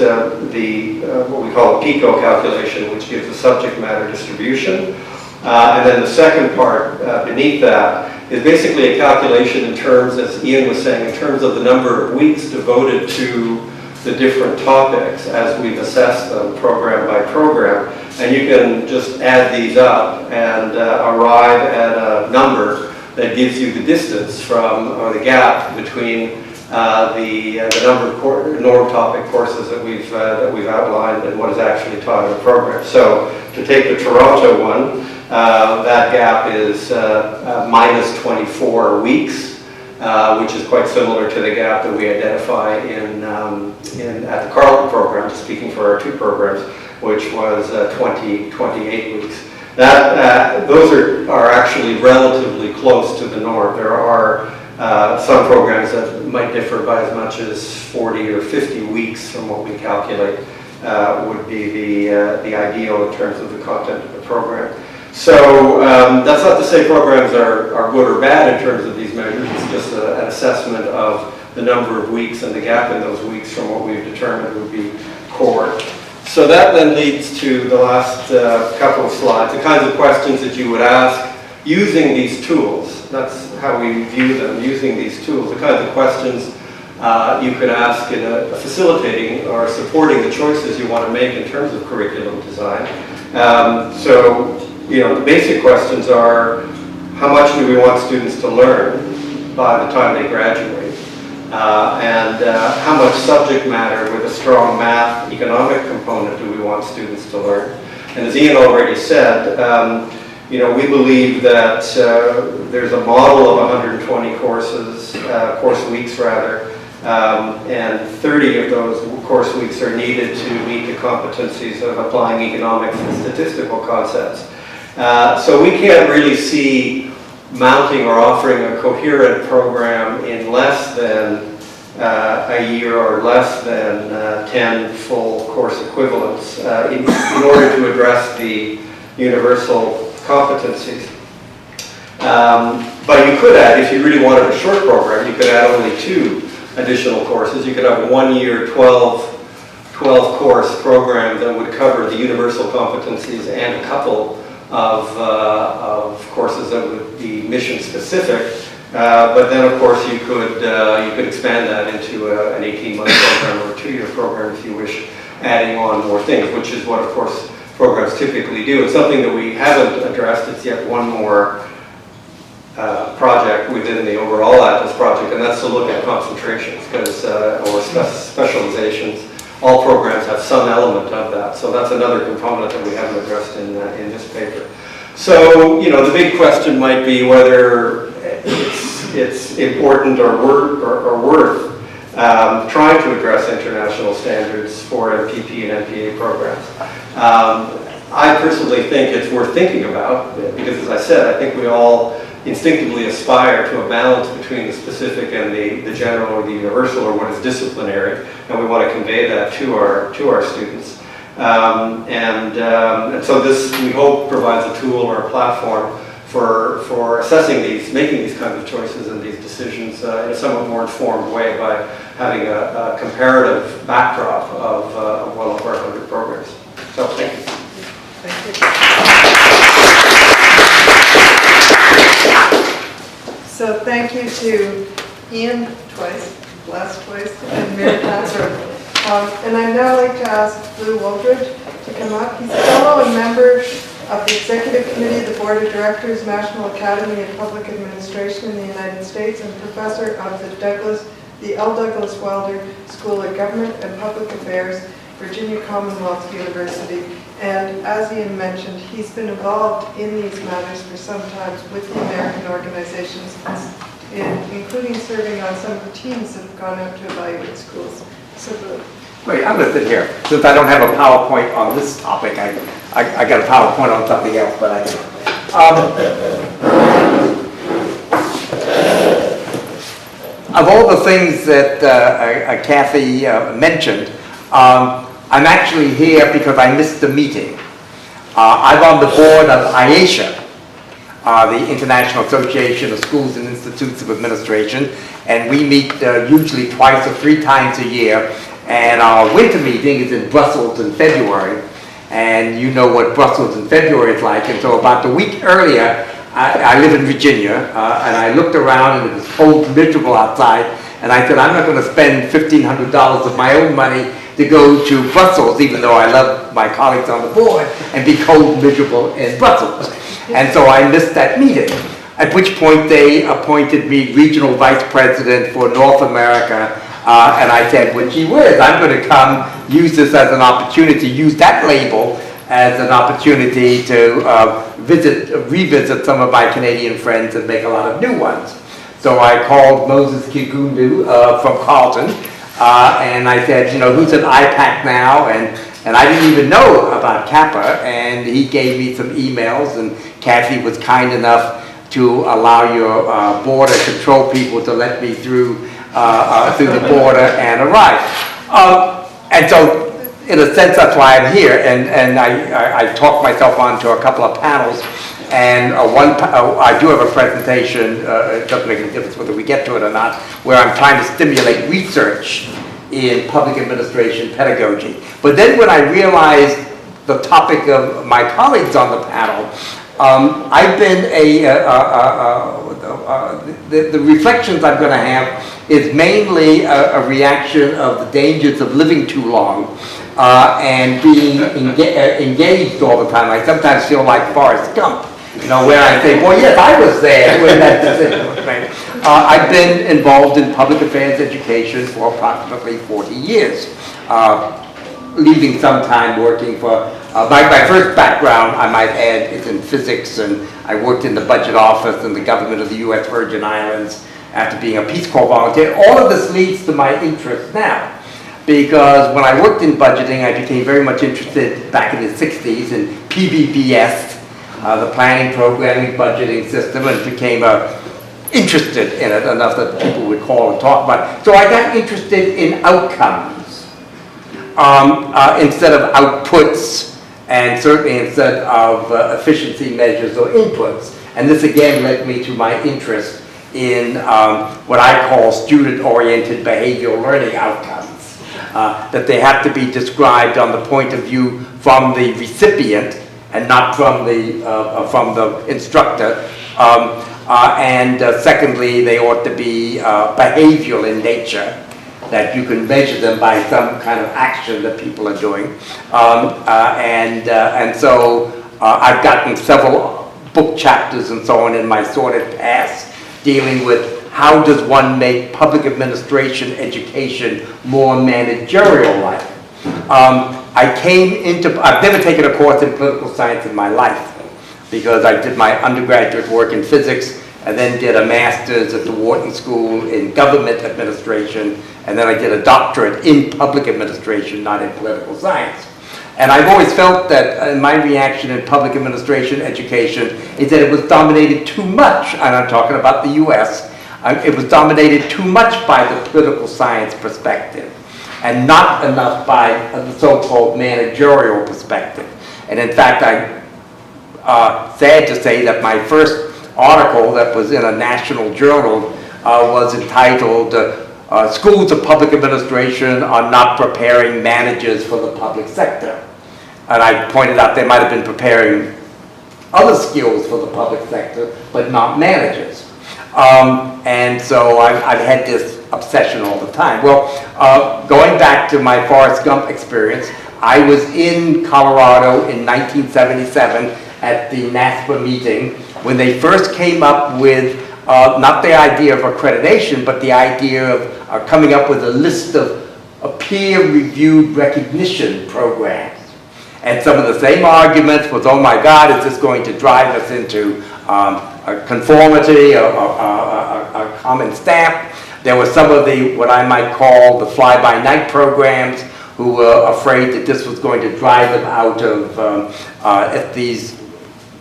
what we call a PICO calculation, which gives a subject matter distribution, and then the second part beneath that is basically a calculation in terms, as Ian was saying, in terms of the number of weeks devoted to the different topics as we've assessed them program by program. And you can just add these up and arrive at a number that gives you the distance from, or the gap between the number of norm topic courses that we've outlined and what is actually taught in the program. So to take the Toronto one, that gap is minus 24 weeks, which is quite similar to the gap that we identify at the Carleton program, speaking for our 2 programs, which was 28 weeks. Those are actually relatively close to the norm. There are some programs that might differ by as much as 40 or 50 weeks from what we calculate would be the ideal in terms of the content of the program. So that's not to say programs are good or bad in terms of these measures. It's just an assessment of the number of weeks and the gap in those weeks from what we've determined would be core. So that then leads to the last couple of slides, the kinds of questions that you would ask using these tools. That's how we view them, using these tools, the kinds of questions you could ask in a facilitating or supporting the choices you want to make in terms of curriculum design. So, the basic questions are, how much do we want students to learn by the time they graduate? And how much subject matter with a strong math economic component do we want students to learn? And as Ian already said, we believe that there's a model of 120 course weeks rather, and 30 of those course weeks are needed to meet the competencies of applying economics and statistical concepts. So we can't really see mounting or offering a coherent program in less than a year or less than 10 full course equivalents in order to address the universal competencies. But you could add, if you really wanted a short program, you could add only 2 additional courses. You could have a 1-year, 12-course program that would cover the universal competencies and a couple of courses that would be mission specific, but then of course you could expand that into an 18-month program or a 2-year program if you wish, adding on more things, which is what of course programs typically do. It's something that we haven't addressed. It's yet one more project within the overall Atlas project, and that's to look at concentrations or specializations. All programs have some element of that, so that's another component that we haven't addressed in this paper. So, the big question might be whether it's important or worth trying to address international standards for MPP and MPA programs. I personally think it's worth thinking about because, as I said, I think we all instinctively aspire to a balance between the specific and the general or the universal or what is disciplinary, and we want to convey that to our students. And so this, we hope, provides a tool or a platform for assessing making these kinds of choices and these decisions in a somewhat more informed way by having a comparative backdrop of well over 100 programs. So thank you. Thank you. So thank you to Ian last twice, and Mary Catherine. And I'd now like to ask Lou Wooldridge to come up. He's a fellow and member of the Executive Committee of the Board of Directors, National Academy of Public Administration in the United States, and professor of the L. Douglas Wilder School of Government and Public Affairs Virginia Commonwealth University. And as Ian mentioned, he's been involved in these matters for some time with the American organizations, including serving on some of the teams that have gone out to evaluate schools. So Wait, I'm gonna sit here. Since I don't have a PowerPoint on this topic, I got a PowerPoint on something else, but I can. Of all the things that Kathy mentioned, I'm actually here because I missed the meeting. I'm on the board of IASHA, the International Association of Schools and Institutes of Administration, and we meet usually twice or 3 times a year. And our winter meeting is in Brussels in February, and you know what Brussels in February is like. And so about a week earlier, I live in Virginia, and I looked around and it was cold, miserable outside, and I said, I'm not going to spend $1,500 of my own money to go to Brussels, even though I love my colleagues on the board, and be cold, miserable in Brussels. And so I missed that meeting, at which point they appointed me regional vice president for North America. And I said, well, gee whiz, I'm going to come use this as an opportunity, use that label as an opportunity to revisit some of my Canadian friends and make a lot of new ones. So I called Moses Kigundu from Carleton, and I said, you know, who's at IPAC now? And I didn't even know about CAPPA, and he gave me some emails, and Kathy was kind enough to allow your border control people to let me through the border and arrive. And so, in a sense, that's why I'm here, and I talked myself onto a couple of panels, and I do have a presentation, it doesn't make any difference whether we get to it or not, where I'm trying to stimulate research in public administration pedagogy. But then when I realized the topic of my colleagues on the panel, I've been the reflections I'm going to have is mainly a reaction of the dangers of living too long and being engaged all the time. I sometimes feel like Forrest Gump, you know, where I say, well, yes, I was there when that decision was made. I've been involved in public affairs education for approximately 40 years, leaving some time working for, my first background, I might add, is in physics, and I worked in the budget office in the government of the U.S. Virgin Islands after being a Peace Corps volunteer. All of this leads to my interest now, because when I worked in budgeting, I became very much interested back in the 60s in PBBS, the planning, programming, budgeting system, and became interested in it enough that people would call and talk about it. So I got interested in outcomes instead of outputs, and certainly instead of efficiency measures or inputs. And this again led me to my interest in what I call student-oriented behavioral learning outcomes, that they have to be described on the point of view from the recipient and not from the instructor. Secondly, they ought to be behavioral in nature, that you can measure them by some kind of action that people are doing. So I've gotten several book chapters and so on in my sordid past dealing with how does one make public administration education more managerial-like. I've never taken a course in political science in my life because I did my undergraduate work in physics and then did a master's at the Wharton School in government administration, and then I did a doctorate in public administration, not in political science. And I've always felt that my reaction in public administration education is that it was dominated too much, and I'm talking about the US, it was dominated too much by the political science perspective and not enough by the so-called managerial perspective. And in fact, I'm sad to say that my first article that was in a national journal was entitled Schools of Public Administration Are Not Preparing Managers for the Public Sector. And I pointed out they might have been preparing other skills for the public sector, but not managers. And so I've had this obsession all the time. Well, going back to my Forrest Gump experience, I was in Colorado in 1977 at the NASPA meeting when they first came up with not the idea of accreditation, but the idea of coming up with a list of peer-reviewed recognition programs. And some of the same arguments was, oh my God, is this going to drive us into a conformity, a common stamp? There were some of the, what I might call the fly-by-night programs, who were afraid that this was going to drive them out of, if these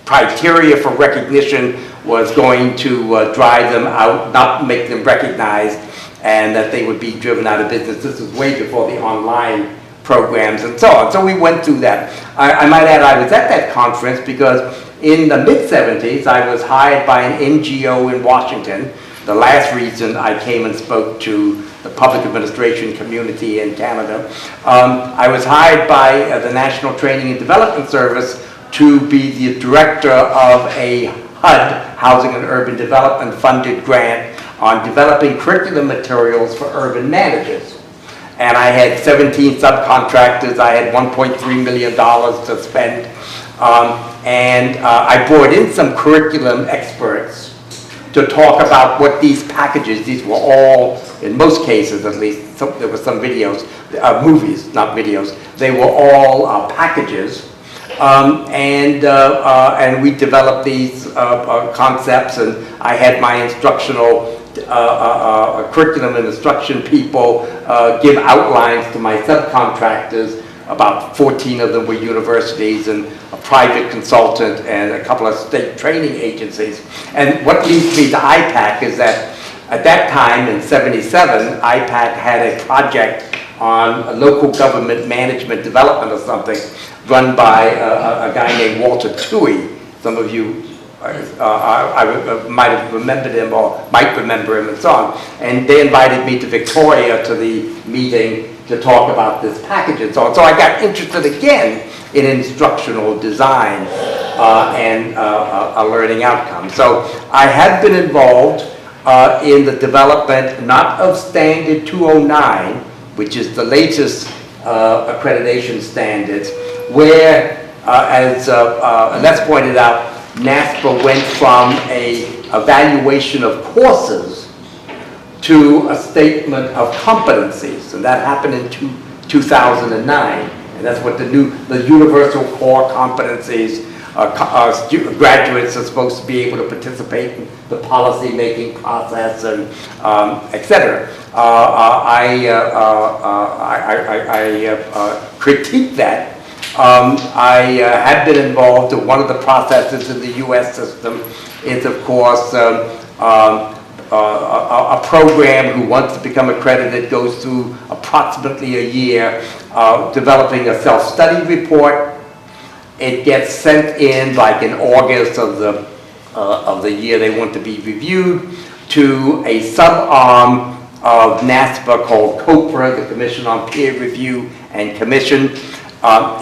criteria for recognition was going to drive them out, not make them recognized, and that they would be driven out of business. This was way before the online programs and so on. So we went through that. I might add, I was at that conference because in the mid-70s, I was hired by an NGO in Washington. The last reason I came and spoke to the public administration community in Canada. I was hired by the National Training and Development Service to be the director of a HUD, Housing and Urban Development funded grant on developing curriculum materials for urban managers. And I had 17 subcontractors. I had $1.3 million to spend. I brought in some curriculum experts to talk about what these packages, these were all, in most cases at least, there were some videos, movies, not videos, they were all packages. And we developed these concepts, and I had my instructional curriculum and instruction people give outlines to my subcontractors. About 14 of them were universities and a private consultant and a couple of state training agencies. And what leads me to IPAC is that at that time in '77, IPAC had a project on local government management development or something run by a guy named Walter Toohey. Some of you I might have remembered him or might remember him and so on. And they invited me to Victoria to the meeting to talk about this package and so on. So I got interested again in instructional design and a learning outcome. So I have been involved in the development not of Standard 209, which is the latest accreditation standards, where, as Les pointed out, NASPA went from a evaluation of courses to a statement of competencies, and that happened in 2009. And that's what the universal core competencies, graduates are supposed to be able to participate in the policy-making process and et cetera. I critique that. I have been involved in one of the processes in the U.S. system is, of course, a program who wants to become accredited goes through approximately a year developing a self-study report. It gets sent in like in August of the year they want to be reviewed to a sub-arm of NASPA called COPRA, the Commission on Peer Review and Commission.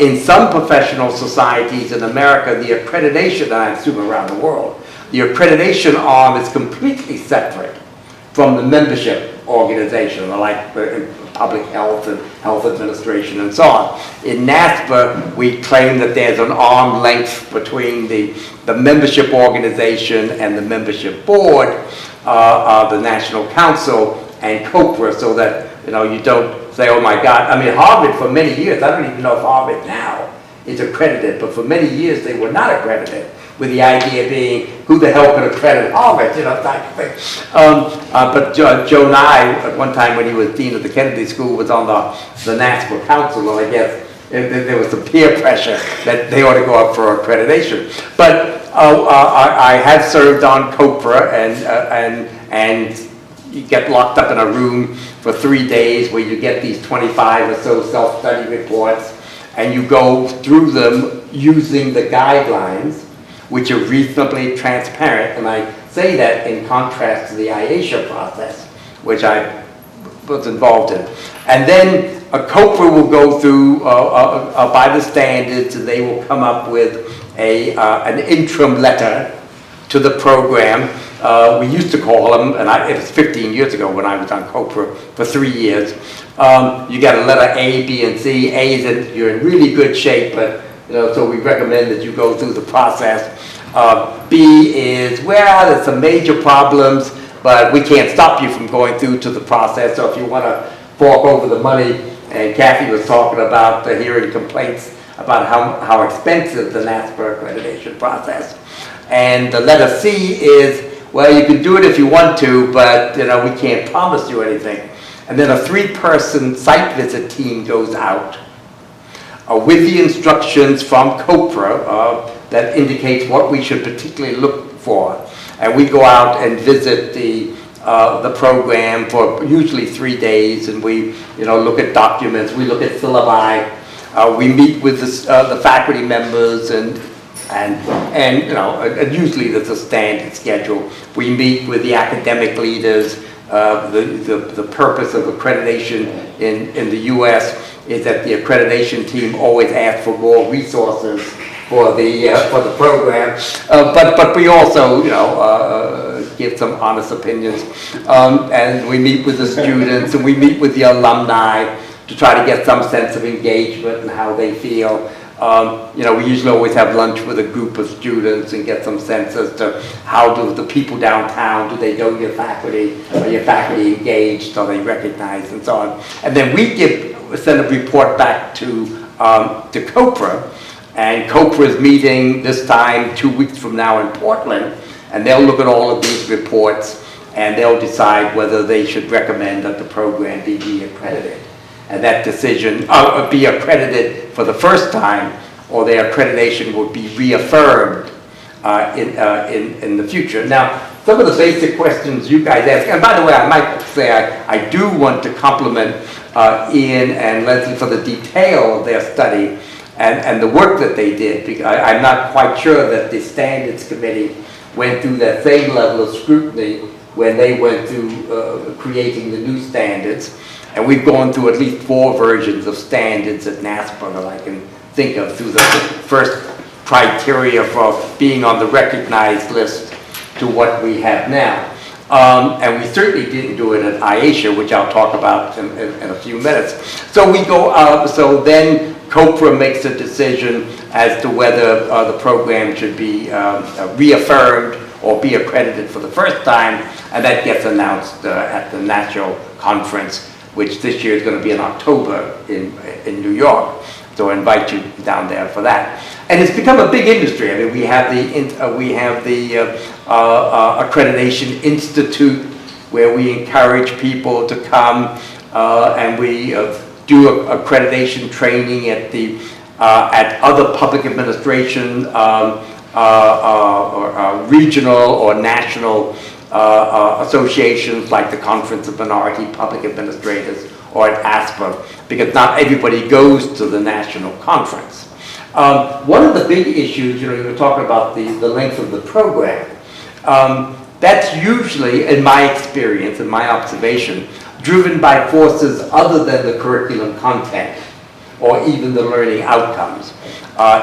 In some professional societies in America, the accreditation, and I assume around the world, the accreditation arm is completely separate from the membership organization, like public health and health administration and so on. In NASPA, we claim that there's an arm length between the membership organization and the membership board, the National Council, and COPRA, so that you don't say, oh my God. I mean, Harvard for many years, I don't even know if Harvard now is accredited, but for many years they were not accredited, with the idea being, who the hell could accredit Harvard, type of thing. But Joe Nye, at one time when he was dean of the Kennedy School, was on the NASPA Council, and I guess there was some peer pressure that they ought to go up for accreditation. But I have served on COPRA, and you get locked up in a room for 3 days where you get these 25 or so self-study reports, and you go through them using the guidelines, which are reasonably transparent. And I say that in contrast to the IASHA process, which I was involved in. And then a COPRA will go through by the standards, and they will come up with an interim letter to the program. We used to call them, and it was 15 years ago when I was on COPRA for 3 years. You got a letter A, B, and C. A is that you're in really good shape, but so we recommend that you go through the process. B is, well, there's some major problems, but we can't stop you from going through to the process. So if you want to fork over the money, and Kathy was talking about hearing complaints about how expensive the NASPA accreditation process. And the letter C is, well, you can do it if you want to, but we can't promise you anything. And then a 3-person site visit team goes out with the instructions from COPRA that indicates what we should particularly look for. And we go out and visit the program for usually 3 days, and we look at documents, we look at syllabi, we meet with the faculty members, and usually there's a standard schedule. We meet with the academic leaders. The purpose of accreditation in the U.S. is that the accreditation team always asks for more resources for the program, but we also give some honest opinions, and we meet with the students and we meet with the alumni to try to get some sense of engagement and how they feel. We usually always have lunch with a group of students and get some sense as to how do the people downtown, do they know your faculty, are your faculty engaged, are they recognized, and so on. And then we send a report back to COPRA, and COPRA is meeting this time 2 weeks from now in Portland, and they'll look at all of these reports and they'll decide whether they should recommend that the program be reaccredited. And that decision be accredited for the first time, or their accreditation will be reaffirmed in the future. Now, some of the basic questions you guys ask, and by the way, I might say I do want to compliment Ian and Leslie for the detail of their study and the work that they did, because I'm not quite sure that the standards committee went through that same level of scrutiny when they went through creating the new standards. And we've gone through at least 4 versions of standards at NASPA that I can think of through the first criteria for being on the recognized list to what we have now. And we certainly didn't do it at IASHA, which I'll talk about in a few minutes. So we go, so then COPRA makes a decision as to whether the program should be reaffirmed or be accredited for the first time, and that gets announced at the national conference, which this year is going to be in October in New York. So I invite you down there for that. And it's become a big industry. I mean, we have the Accreditation Institute, where we encourage people to come, and we do accreditation training at other public administration, regional or national associations like the Conference of Minority Public Administrators or at ASPA, because not everybody goes to the national conference. One of the big issues, you were talking about the length of the program. That's usually, in my experience, in my observation, driven by forces other than the curriculum content or even the learning outcomes.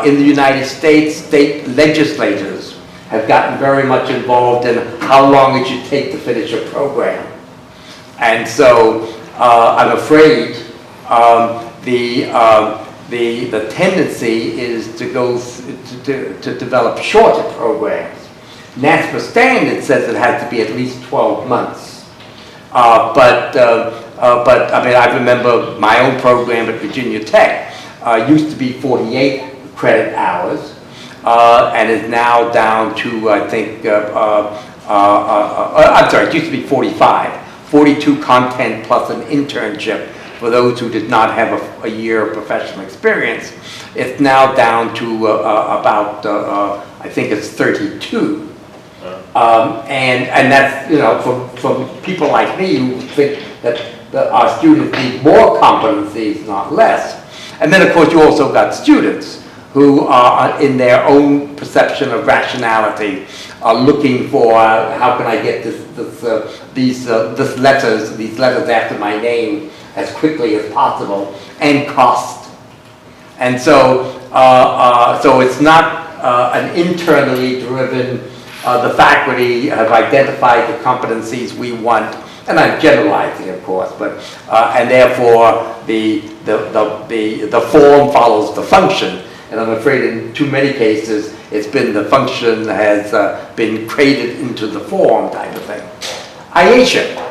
In the United States, state legislators have gotten very much involved in how long it should take to finish a program. And so I'm afraid the tendency is to go to develop shorter programs. NASPA standard says it has to be at least 12 months. But I mean, I remember my own program at Virginia Tech used to be 48 credit hours, and is now down to, I think, I'm sorry, it used to be 45. 42 content plus an internship for those who did not have a year of professional experience. It's now down to about, I think it's 32. And that's, from people like me who think that our students need more competencies, not less. And then, of course, you also got students who are, in their own perception of rationality, are looking for how can I get these letters after my name as quickly as possible, and cost. And so, so it's not an internally driven. The faculty have identified the competencies we want, and I'm generalizing, of course, but and therefore the form follows the function. And I'm afraid in too many cases, it's been the function has been created into the form type of thing. IASHA.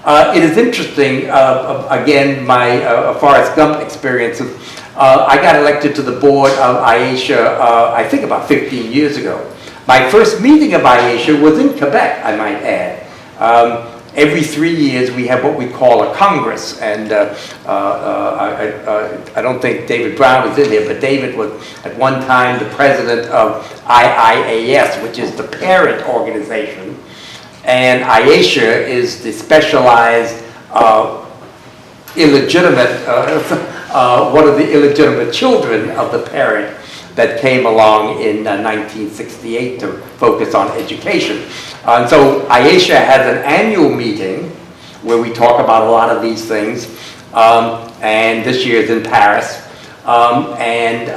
It is interesting, again, my Forrest Gump experiences. I got elected to the board of IASHA, I think about 15 years ago. My first meeting of IASHA was in Quebec, I might add. Every 3 years we have what we call a Congress, and I don't think David Brown is in here, but David was at one time the president of IIAS, which is the parent organization, and IASHA is the specialized illegitimate, one of the illegitimate children of the parent that came along in 1968 to focus on education. And so IASHA has an annual meeting where we talk about a lot of these things, and this year is in Paris. And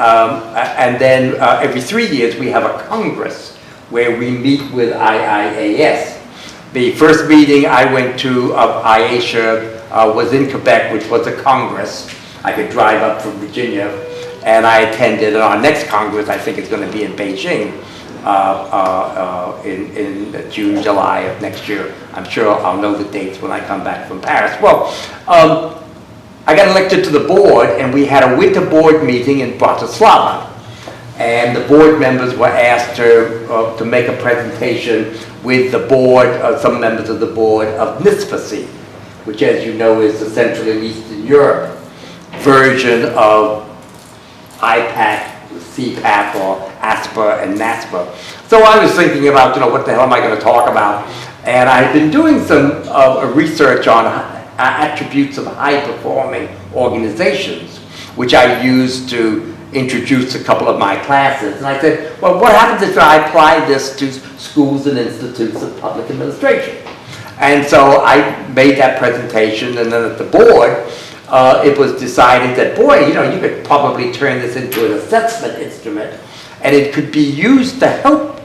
then every 3 years we have a Congress where we meet with IIAS. The first meeting I went to of IASHA was in Quebec, which was a Congress. I could drive up from Virginia, and I attended. And our next Congress, I think, is going to be in Beijing in June, July of next year. I'm sure I'll know the dates when I come back from Paris. Well, I got elected to the board, and we had a winter board meeting in Bratislava. And the board members were asked to make a presentation with the board, some members of the board of NISPAC, which, as you know, is the Central and Eastern Europe version of IPAC, CAPPA, or ASPA and NASPA. So I was thinking about, what the hell am I going to talk about? And I've been doing some research on attributes of high-performing organizations, which I used to introduce a couple of my classes. And I said, well, what happens if I apply this to schools and institutes of public administration? And so I made that presentation, and then at the board, it was decided that, boy, you could probably turn this into an assessment instrument, and it could be used to help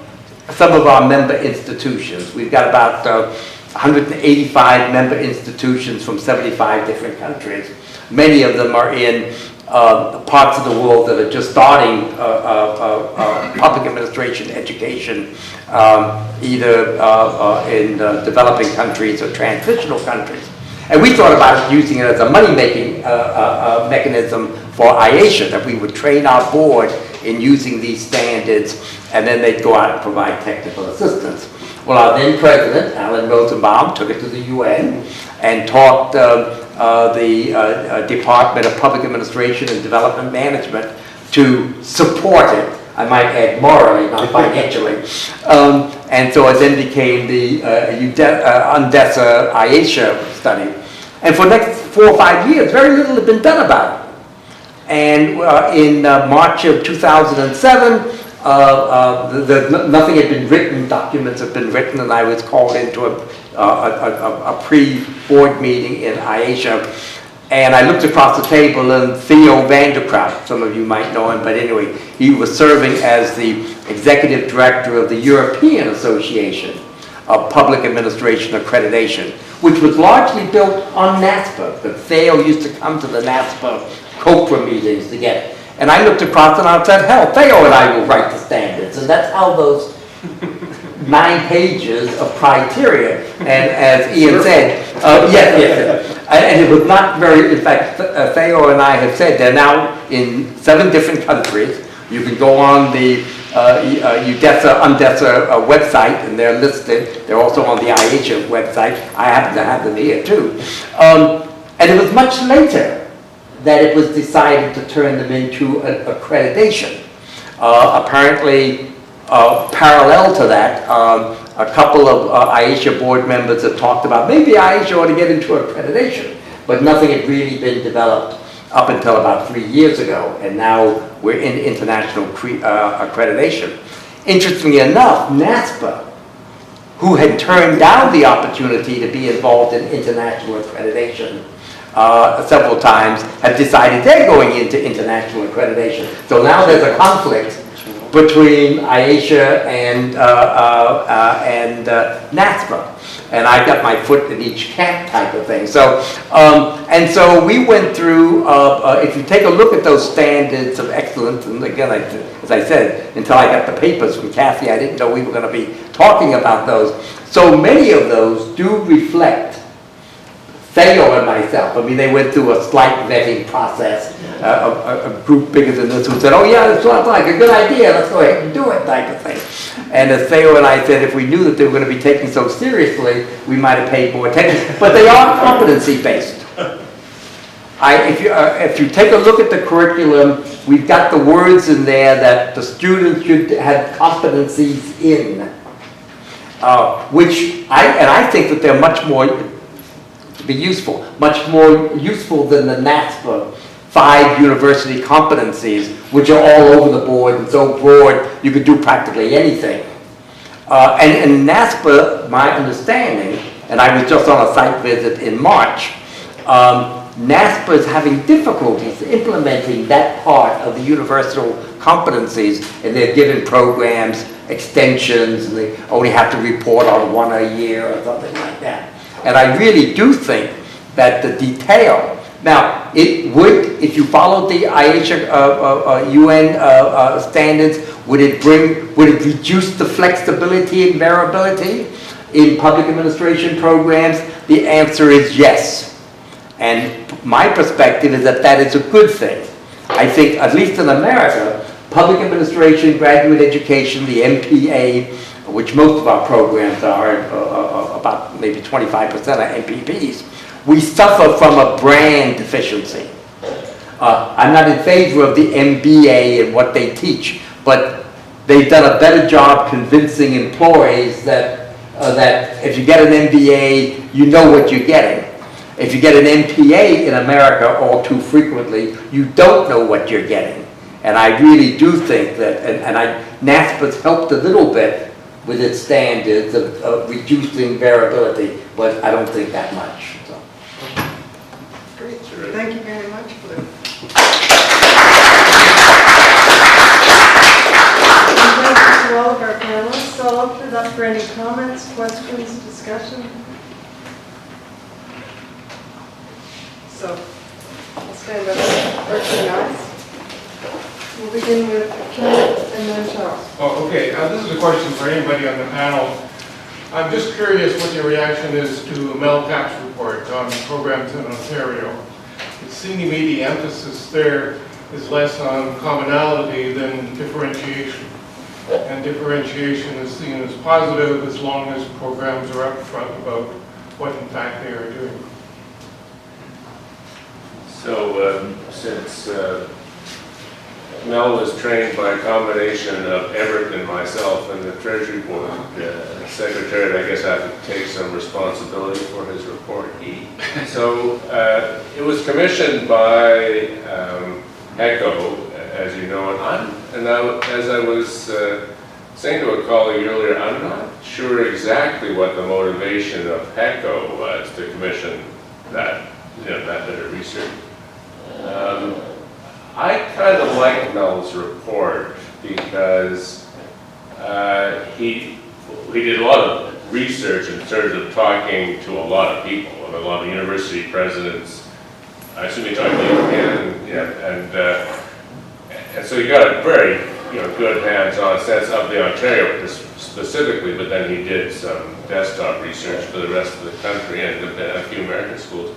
some of our member institutions. We've got about 185 member institutions from 75 different countries. Many of them are in parts of the world that are just starting public administration education, either in developing countries or transitional countries. And we thought about using it as a money-making mechanism for IASHA, that we would train our board in using these standards, and then they'd go out and provide technical assistance. Well, our then president, Alan Rosenbaum, took it to the UN and taught the Department of Public Administration and Development Management to support it. I might add morally, not financially. And so it then became the UNDESA IASHA study. And for the next 4 or 5 years, very little had been done about it. And in March of 2007, nothing had been written, documents had been written, and I was called into a pre-board meeting in IASHA. And I looked across the table, and Theo Vanderkraut, some of you might know him, but anyway, he was serving as the executive director of the European Association of Public Administration Accreditation, which was largely built on NASPA. But Theo used to come to the NASPA COPRA meetings to get. And I looked across and I said, hell, Theo and I will write the standards. And that's how those 9 pages of criteria, and as Ian said, yes, and it was not very, in fact, Theo and I have said they're now in 7 different countries. You can go on the UNDESA website, and they're listed. They're also on the IASHA website. I happen to have them here too. And it was much later that it was decided to turn them into an accreditation. Apparently, parallel to that, a couple of IASHA board members have talked about maybe IASHA ought to get into accreditation, but nothing had really been developed up until about 3 years ago, and now we're in international accreditation. Interestingly enough, NASPA, who had turned down the opportunity to be involved in international accreditation several times, have decided they're going into international accreditation. So now there's a conflict between IASHA and NASPA. And I got my foot in each camp type of thing. So, and so we went through, if you take a look at those standards of excellence, and again, as I said, until I got the papers from Kathy, I didn't know we were going to be talking about those. So many of those do reflect Theo and myself, I mean, they went through a slight vetting process, a group bigger than this who said, oh yeah, that sounds like a good idea, let's go ahead and do it, type of thing. And as Theo and I said, if we knew that they were going to be taken so seriously, we might have paid more attention. But they are competency-based. If you take a look at the curriculum, we've got the words in there that the students should have competencies in, which I think that they're much more, to be useful, much more useful than the NASPA 5 university competencies, which are all over the board and so broad you could do practically anything. And NASPA, my understanding, and I was just on a site visit in March, NASPA is having difficulties implementing that part of the universal competencies, and they're given programs, extensions, and they only have to report on one a year or something like that. And I really do think that the detail, now it would, if you followed the IHA UN standards, would it reduce the flexibility and variability in public administration programs? The answer is yes. And my perspective is that that is a good thing. I think, at least in America, public administration, graduate education, the MPA, which most of our programs are, about maybe 25% are MPPs, we suffer from a brand deficiency. I'm not in favor of the MBA and what they teach, but they've done a better job convincing employees that if you get an MBA, you know what you're getting. If you get an MPA in America all too frequently, you don't know what you're getting. And I really do think that, NASPA's helped a little bit with its standards of reducing variability, but I don't think that much. So. Great, thank you very much for that. And thank you to all of our panelists. So I'll open it up for any comments, questions, discussion. So, I'll stand up, working eyes. We'll begin with Kenneth and then Charles. Oh, okay. This is a question for anybody on the panel. I'm just curious what your reaction is to Mel Capp's report on programs in Ontario. It seems to me the emphasis there is less on commonality than differentiation. And differentiation is seen as positive as long as programs are upfront about what in fact they are doing. So since Mel was trained by a combination of Everett and myself and the Treasury Board Secretary, I guess I have to take some responsibility for his report. So it was commissioned by ECHO, as you know, as I was saying to a colleague earlier, I'm not sure exactly what the motivation of ECHO was to commission that bit of research. I kind of like Mel's report because he did a lot of research in terms of talking to a lot of people, and a lot of university presidents. I assume he talked to you, and so he got a very good hands-on sense of the Ontario specifically, but then he did some desktop research for the rest of the country and a few American schools.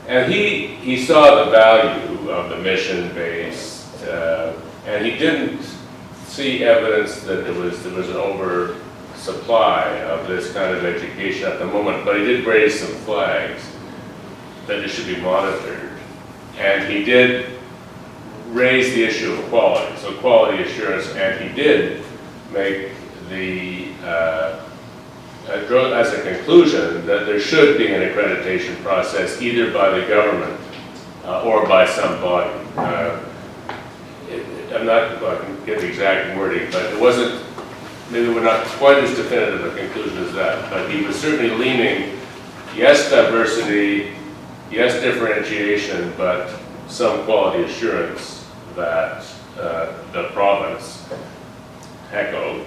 And he saw the value of the mission-based, and he didn't see evidence that there was an oversupply of this kind of education at the moment, but he did raise some flags that it should be monitored. And he did raise the issue of quality, so quality assurance, and he did make the as a conclusion that there should be an accreditation process either by the government or by some body. I'm not, well, I can get the exact wording, but it wasn't, maybe we're not quite as definitive a conclusion as that, but he was certainly leaning, yes, diversity, yes, differentiation, but some quality assurance that the province, ECHO,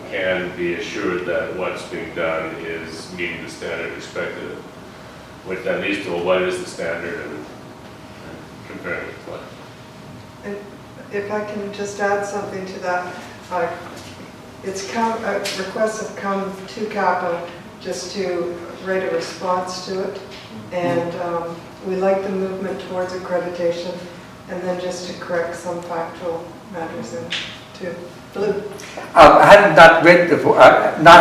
can be assured that what's being done is meeting the standard expected, which then leads to, well, what is the standard and comparing it to what. And if I can just add something to that, requests have come to CAPPA just to write a response to it. And we like the movement towards accreditation, and then just to correct some factual matters in too. Blue. Having not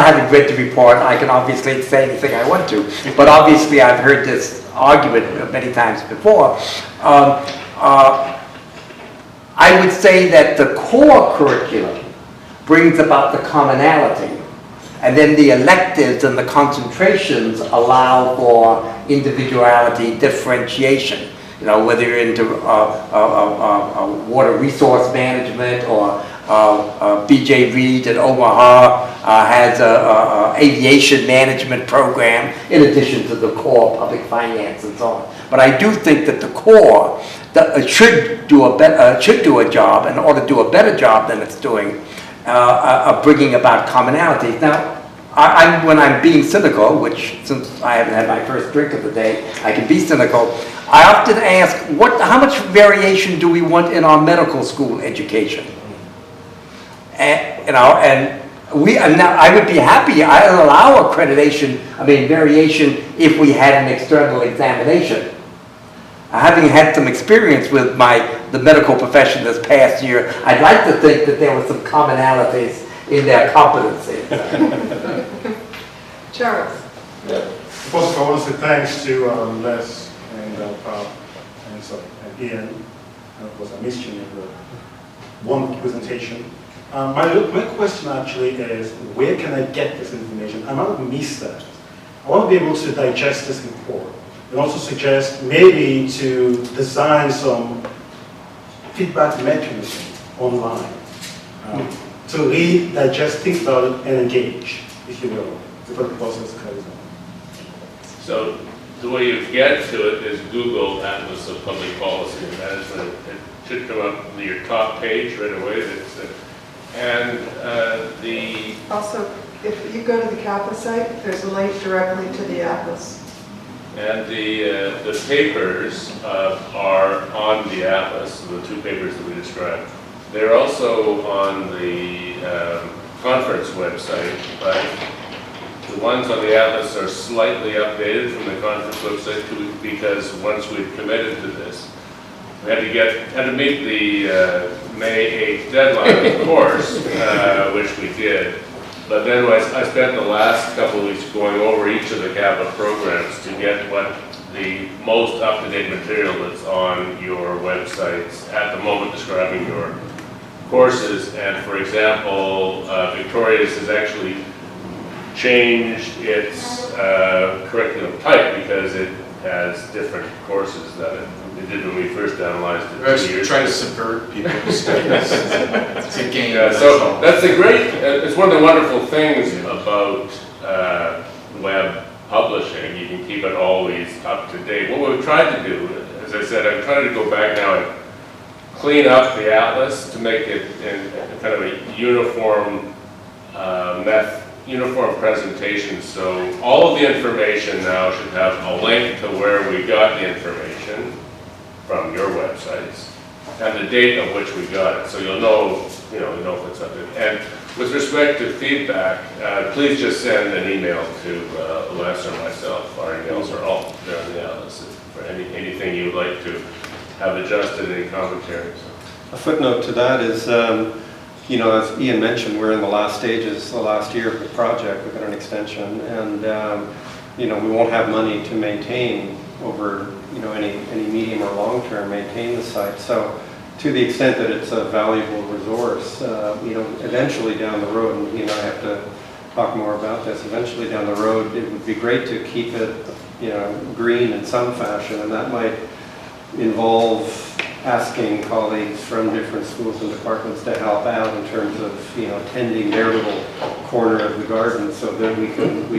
having read the report, I can obviously say anything I want to, but obviously I've heard this argument many times before. I would say that the core curriculum brings about the commonality, and then the electives and the concentrations allow for individuality, differentiation. You know, whether you're into water resource management, or BJ Reed at Omaha has a aviation management program in addition to the core public finance and so on. But I do think that the core should do a job, and ought to do a better job than it's doing, of bringing about commonalities. Now, when I'm being cynical, which since I haven't had my first drink of the day, I can be cynical. I often ask, how much variation do we want in our medical school education? And, you know, and now I would be happy, I'd allow accreditation, variation, if we had an external examination. Having had some experience with the medical profession this past year, I'd like to think that there were some commonalities in their competency. Charles. First of all, I want to say thanks to Les and Ian. And of course, I missed you in the wonderful presentation. My question actually is, where can I get this information? I might have missed that. I want to be able to digest this report, and also suggest maybe to design some feedback mechanism online to read, digest, think about it, and engage, if you will, before the process carries on. So the way you get to it is Google Atlas of Public Policy and Management. It should come up on your top page right away. Also, if you go to the CAPPA site, there's a link directly to the Atlas. And the papers are on the Atlas, the two papers that we described. They're also on the conference website, but the ones on the Atlas are slightly updated from the conference website because once we've committed to this, we had to meet the May 8th deadline, of course, which we did. But then I spent the last couple of weeks going over each of the CAPPA programs to get what the most up-to-date material that's on your websites at the moment describing your courses. And for example, Victoria's has actually changed its curriculum type because it has different courses than it did when we first analyzed it. I was trying to subvert people's studies to gain. Yeah, so that's a great, it's one of the wonderful things about web publishing. You can keep it always up to date. What we've tried to do, as I said, I'm trying to go back now and clean up the Atlas to make it in kind of a uniform uniform presentation. So all of the information now should have a link to where we got the information from your websites and the date of which we got it. So you'll know, if it's up to it. And with respect to feedback, please just send an email to Les or myself. Our emails are all there on the Atlas for anything you'd like to have adjusted, any commentaries. A footnote to that is, as Ian mentioned, we're in the last stages, the last year of the project. We've got an extension, and we won't have money to maintain over any medium or long term maintain the site. So to the extent that it's a valuable resource, eventually down the road, and I have to talk more about this, eventually down the road, it would be great to keep it, green in some fashion, and that might involve asking colleagues from different schools and departments to help out in terms of, tending their little corner of the garden so that we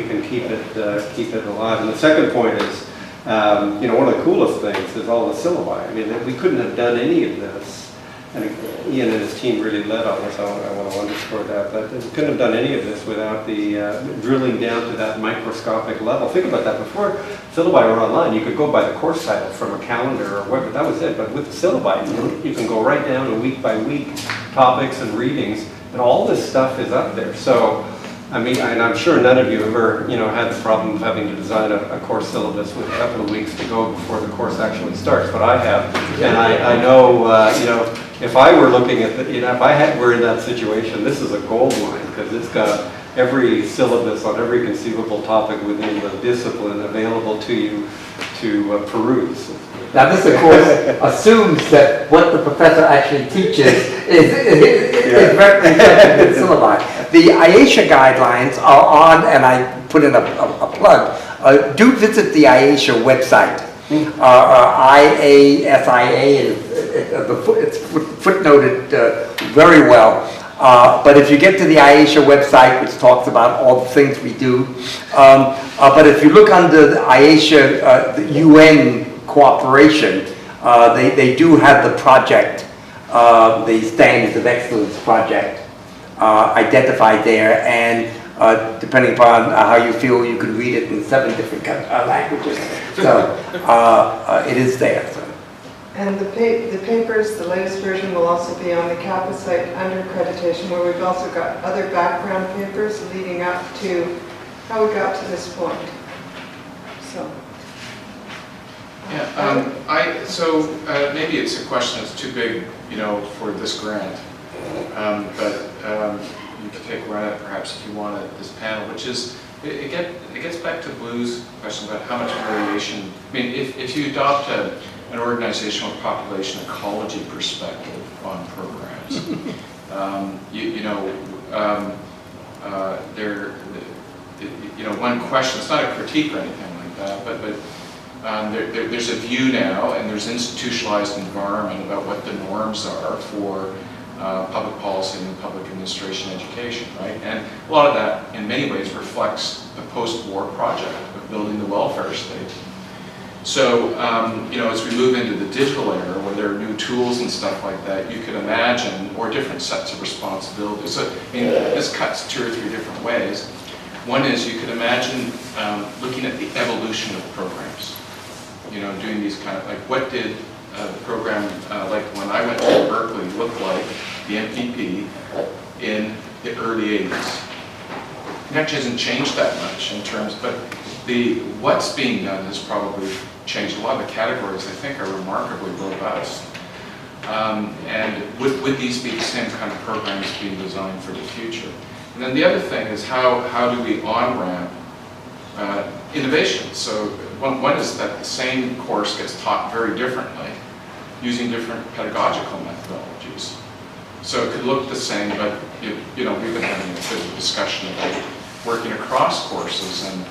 can keep it alive. And the second point is, one of the coolest things is all the syllabi. We couldn't have done any of this, and Ian and his team really led on this. I want to underscore that, but we couldn't have done any of this without the drilling down to that microscopic level. Think about that. Before syllabi were online, you could go by the course title from a calendar or whatever. That was it. But with the syllabi, you can go right down to week by week topics and readings, and all this stuff is up there. So, I mean, and I'm sure none of you ever, had the problem of having to design a course syllabus with a couple of weeks to go before the course actually starts, but I have. And I know, if I were looking at if were in that situation, this is a gold mine, because it's got every syllabus on every conceivable topic within the discipline available to you to peruse. Now this, of course, assumes that what the professor actually teaches is represented in the syllabi. The IASHA guidelines are on, and I put in a plug, do visit the IASHA website. IASIA, it's footnoted very well. But if you get to the IASHA website, which talks about all the things we do, but if you look under the IASHA, the UN cooperation, they do have the project, the Standards of Excellence project identified there, and depending upon how you feel, you could read it in 7 different languages. So it is there. So. And the papers, the latest version will also be on the CAPPA site under accreditation, where we've also got other background papers leading up to how we got to this point. So. Yeah, maybe it's a question that's too big, for this grant, but you could take a run at it perhaps if you want at this panel, which is, it gets back to Blue's question about how much variation. I mean, if you adopt an organizational population ecology perspective on programs, one question, it's not a critique or anything like that, but there's a view now, and there's institutionalized environment about what the norms are for public policy and public administration education, right? And a lot of that, in many ways, reflects the post-war project of building the welfare state. So, as we move into the digital era, where there are new tools and stuff like that, you could imagine, or different sets of responsibilities. So, this cuts 2 or 3 different ways. One is you could imagine looking at the evolution of programs. Doing these kind of, like, what did the program, like when I went to Berkeley, look like, the MPP, in the early 80s? It actually hasn't changed that much in terms, but what's being done has probably changed. A lot of the categories, I think, are remarkably robust. And would these be the same kind of programs being designed for the future? And then the other thing is how do we on-ramp innovation? So one is that the same course gets taught very differently using different pedagogical methodologies. So it could look the same, but we've been having a bit of a discussion about working across courses and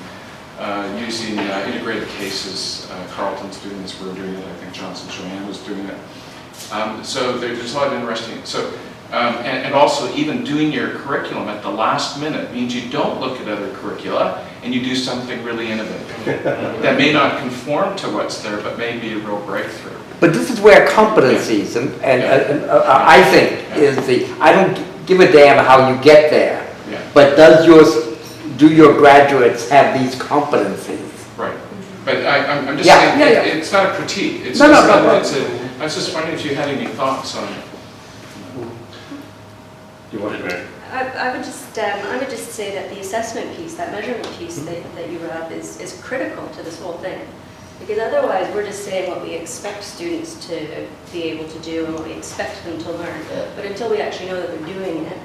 using integrated cases. Carlton's doing this, we're doing it, I think Johnson Joanne was doing it. So there's a lot of interesting, and also even doing your curriculum at the last minute means you don't look at other curricula and you do something really innovative that may not conform to what's there, but may be a real breakthrough. But this is where competencies, I think, I don't give a damn how you get there, but do your graduates have these competencies? Right. But I'm just saying, it's not a critique. It's I was just wondering if you had any thoughts on it. You want to? I would just say that the assessment piece, that measurement piece that you brought up is critical to this whole thing. Because otherwise we're just saying what we expect students to be able to do and what we expect them to learn. But until we actually know that they're doing it,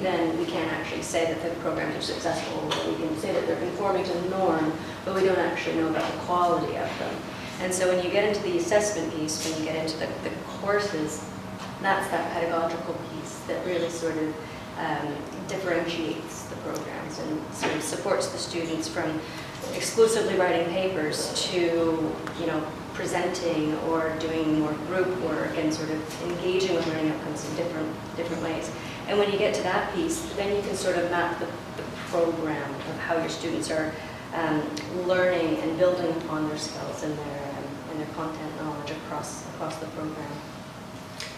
then we can't actually say that the programs are successful, or we can say that they're conforming to the norm, but we don't actually know about the quality of them. And so when you get into the assessment piece, when you get into the courses, that's that pedagogical piece that really sort of differentiates the programs and sort of supports the students from exclusively writing papers to, presenting or doing more group work and sort of engaging with learning outcomes in different ways. And when you get to that piece, then you can sort of map the program of how your students are learning and building upon their skills and their content knowledge across the program.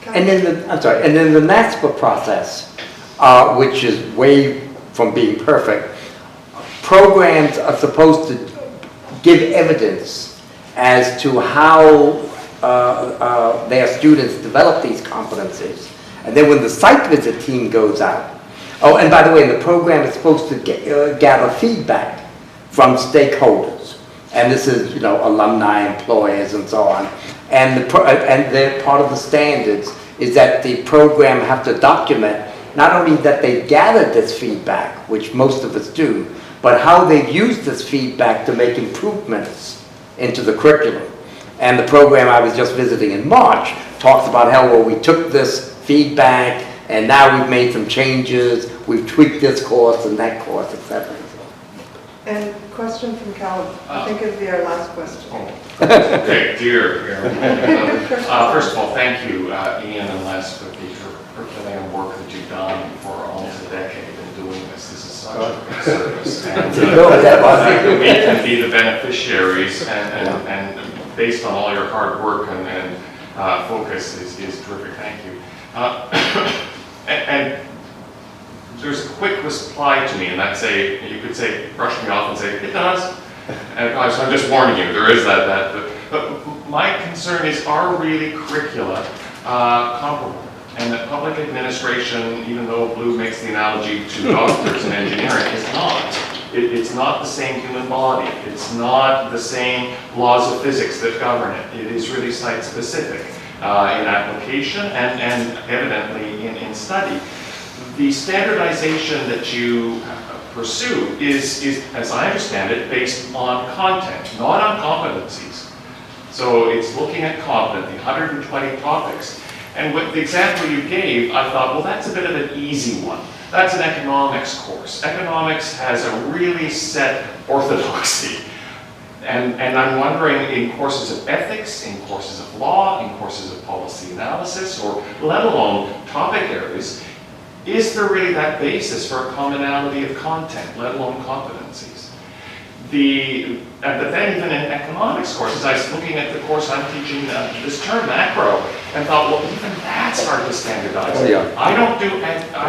And then the NASPA process, which is way from being perfect, programs are supposed to give evidence as to how their students develop these competencies. And then when the site visit team goes out, Oh, and by the way, the program is supposed to gather feedback from stakeholders. And this is, you know, alumni, employers, and so on. And the part of the standards is that the program have to document not only that they gathered this feedback, which most of us do, but how they've used this feedback to make improvements into the curriculum. And the program I was just visiting in March talks about how, well, we took this feedback and now we've made some changes, we've tweaked this course and that course, etc. And question from Callum. I think it'll be our last question. Okay, dear. First of all, thank you, Ian and Les, for the Herculean work that you've done for almost a decade in doing this. This is such a great service. And I think that we can be the beneficiaries, and based on all your hard work and focus is terrific. Thank you. And there's a quick reply to me, and that's you could say, brush me off and say, it does. And so I'm just warning you, there is that. But my concern is, are really curricula comparable? And that public administration, even though Blue makes the analogy to doctors and engineering, is not. It's not the same human body. It's not the same laws of physics that govern it. It is really site-specific in application and evidently in study. The standardization that you pursue is, as I understand it, based on content, not on competencies. So it's looking at content, the 120 topics. And with the example you gave, I thought, well, that's a bit of an easy one. That's an economics course. Economics has a really set orthodoxy. And I'm wondering, in courses of ethics, in courses of law, in courses of policy analysis, or let alone topic areas, is there really that basis for a commonality of content, let alone competencies? But then even in economics courses, I was looking at the course I'm teaching this term, macro, and thought, well, even that's hard to standardize. Oh, yeah. I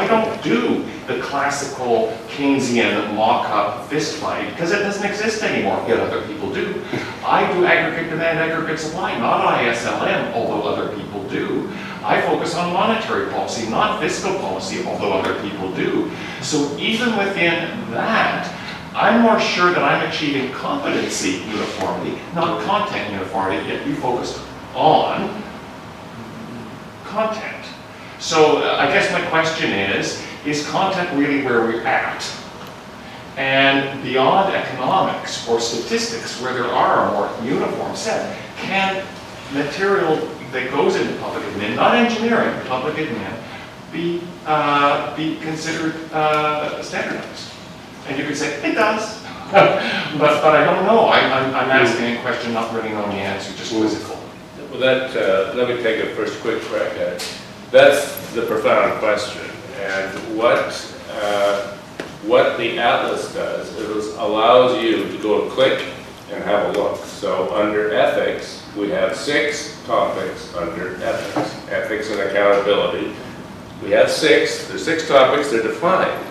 don't do the classical Keynesian mock-up fist fight, because it doesn't exist anymore, yet other people do. I do aggregate demand, aggregate supply, not ISLM, although other people do. I focus on monetary policy, not fiscal policy, although other people do. So even within that, I'm more sure that I'm achieving competency uniformity, not content uniformity, yet you focused on content. So I guess my question is content really where we're at? And beyond economics or statistics, where there are a more uniform set, can material that goes into public admin, not engineering, public admin, be considered standardized? And you could say, it does. but I don't know. I'm asking a question, not really knowing the answer, just quizzical. Well, let me take a first quick crack at it. That's the profound question. And what the Atlas does is allows you to go and click and have a look. So under ethics, we have 6 topics under ethics. Ethics and accountability. We have 6. There's 6 topics. They're defined.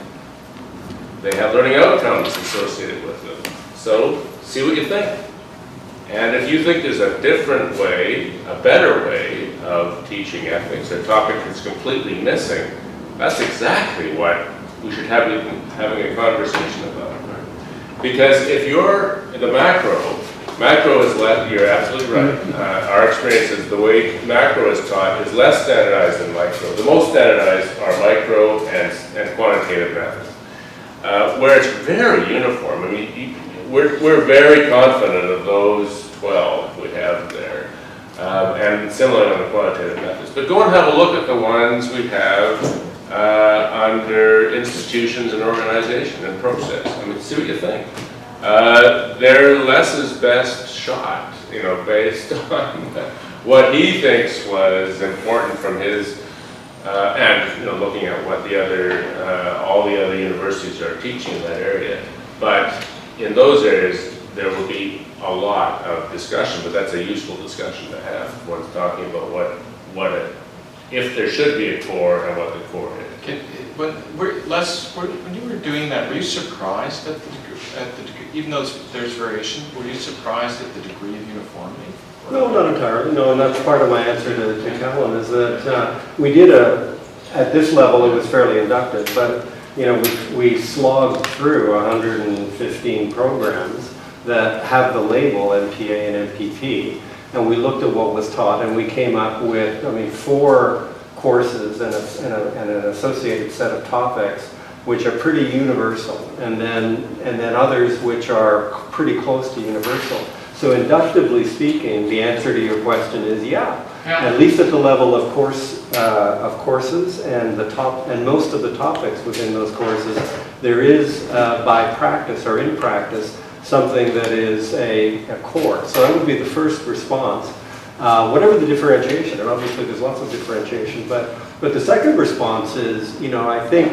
They have learning outcomes associated with them. So see what you think. And if you think there's a different way, a better way of teaching ethics, a topic that's completely missing, that's exactly what we should have having a conversation about. Right? Because if you're in the macro is less, you're absolutely right. Our experience is the way macro is taught is less standardized than micro. The most standardized are micro and quantitative methods. Where it's very uniform. I mean, we're very confident of those 12 we have there, and similar on the quantitative methods. But go and have a look at the ones we have under institutions and organization and process. I mean, see what you think. They're Les's best shot, you know, based on what he thinks was important from his. And you know, looking at what the other, all the other universities are teaching in that area. But in those areas, there will be a lot of discussion, but that's a useful discussion to have. One's talking about if there should be a core and what the core is. When you were doing that, were you surprised at the degree, even though there's variation, were you surprised at the degree of uniformity? No, not entirely. No, and that's part of my answer to Callum is that we did at this level, it was fairly inductive, but we slogged through 115 programs that have the label MPA and MPP, and we looked at what was taught, and we came up with, 4 courses and an associated set of topics which are pretty universal, and then others which are pretty close to universal. So inductively speaking, the answer to your question is yeah. At least at the level of courses and most of the topics within those courses, there is by practice or in practice something that is a core. So that would be the first response. Whatever the differentiation, and obviously there's lots of differentiation, but the second response is, I think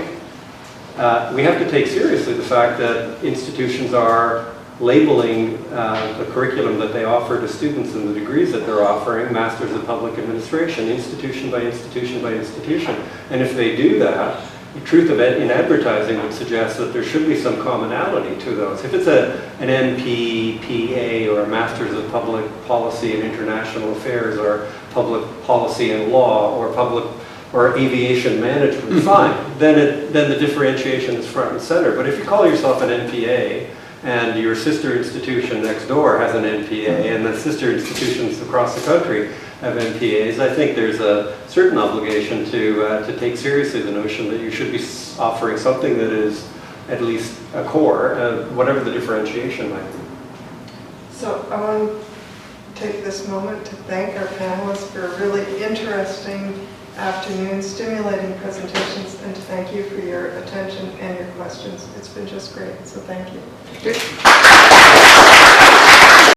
we have to take seriously the fact that institutions are labeling the curriculum that they offer to students and the degrees that they're offering, Masters of Public Administration, institution by institution by institution. And if they do that, the truth of it in advertising would suggest that there should be some commonality to those. If it's an MPPA or a Masters of Public Policy and International Affairs or Public Policy and Law or Aviation Management, fine. Then the differentiation is front and center. But if you call yourself an MPA and your sister institution next door has an MPA and the sister institutions across the country have MPAs, I think there's a certain obligation to take seriously the notion that you should be offering something that is at least a core, whatever the differentiation might be. So I want to take this moment to thank our panelists for a really interesting afternoon, stimulating presentations, and to thank you for your attention and your questions. It's been just great, so thank you.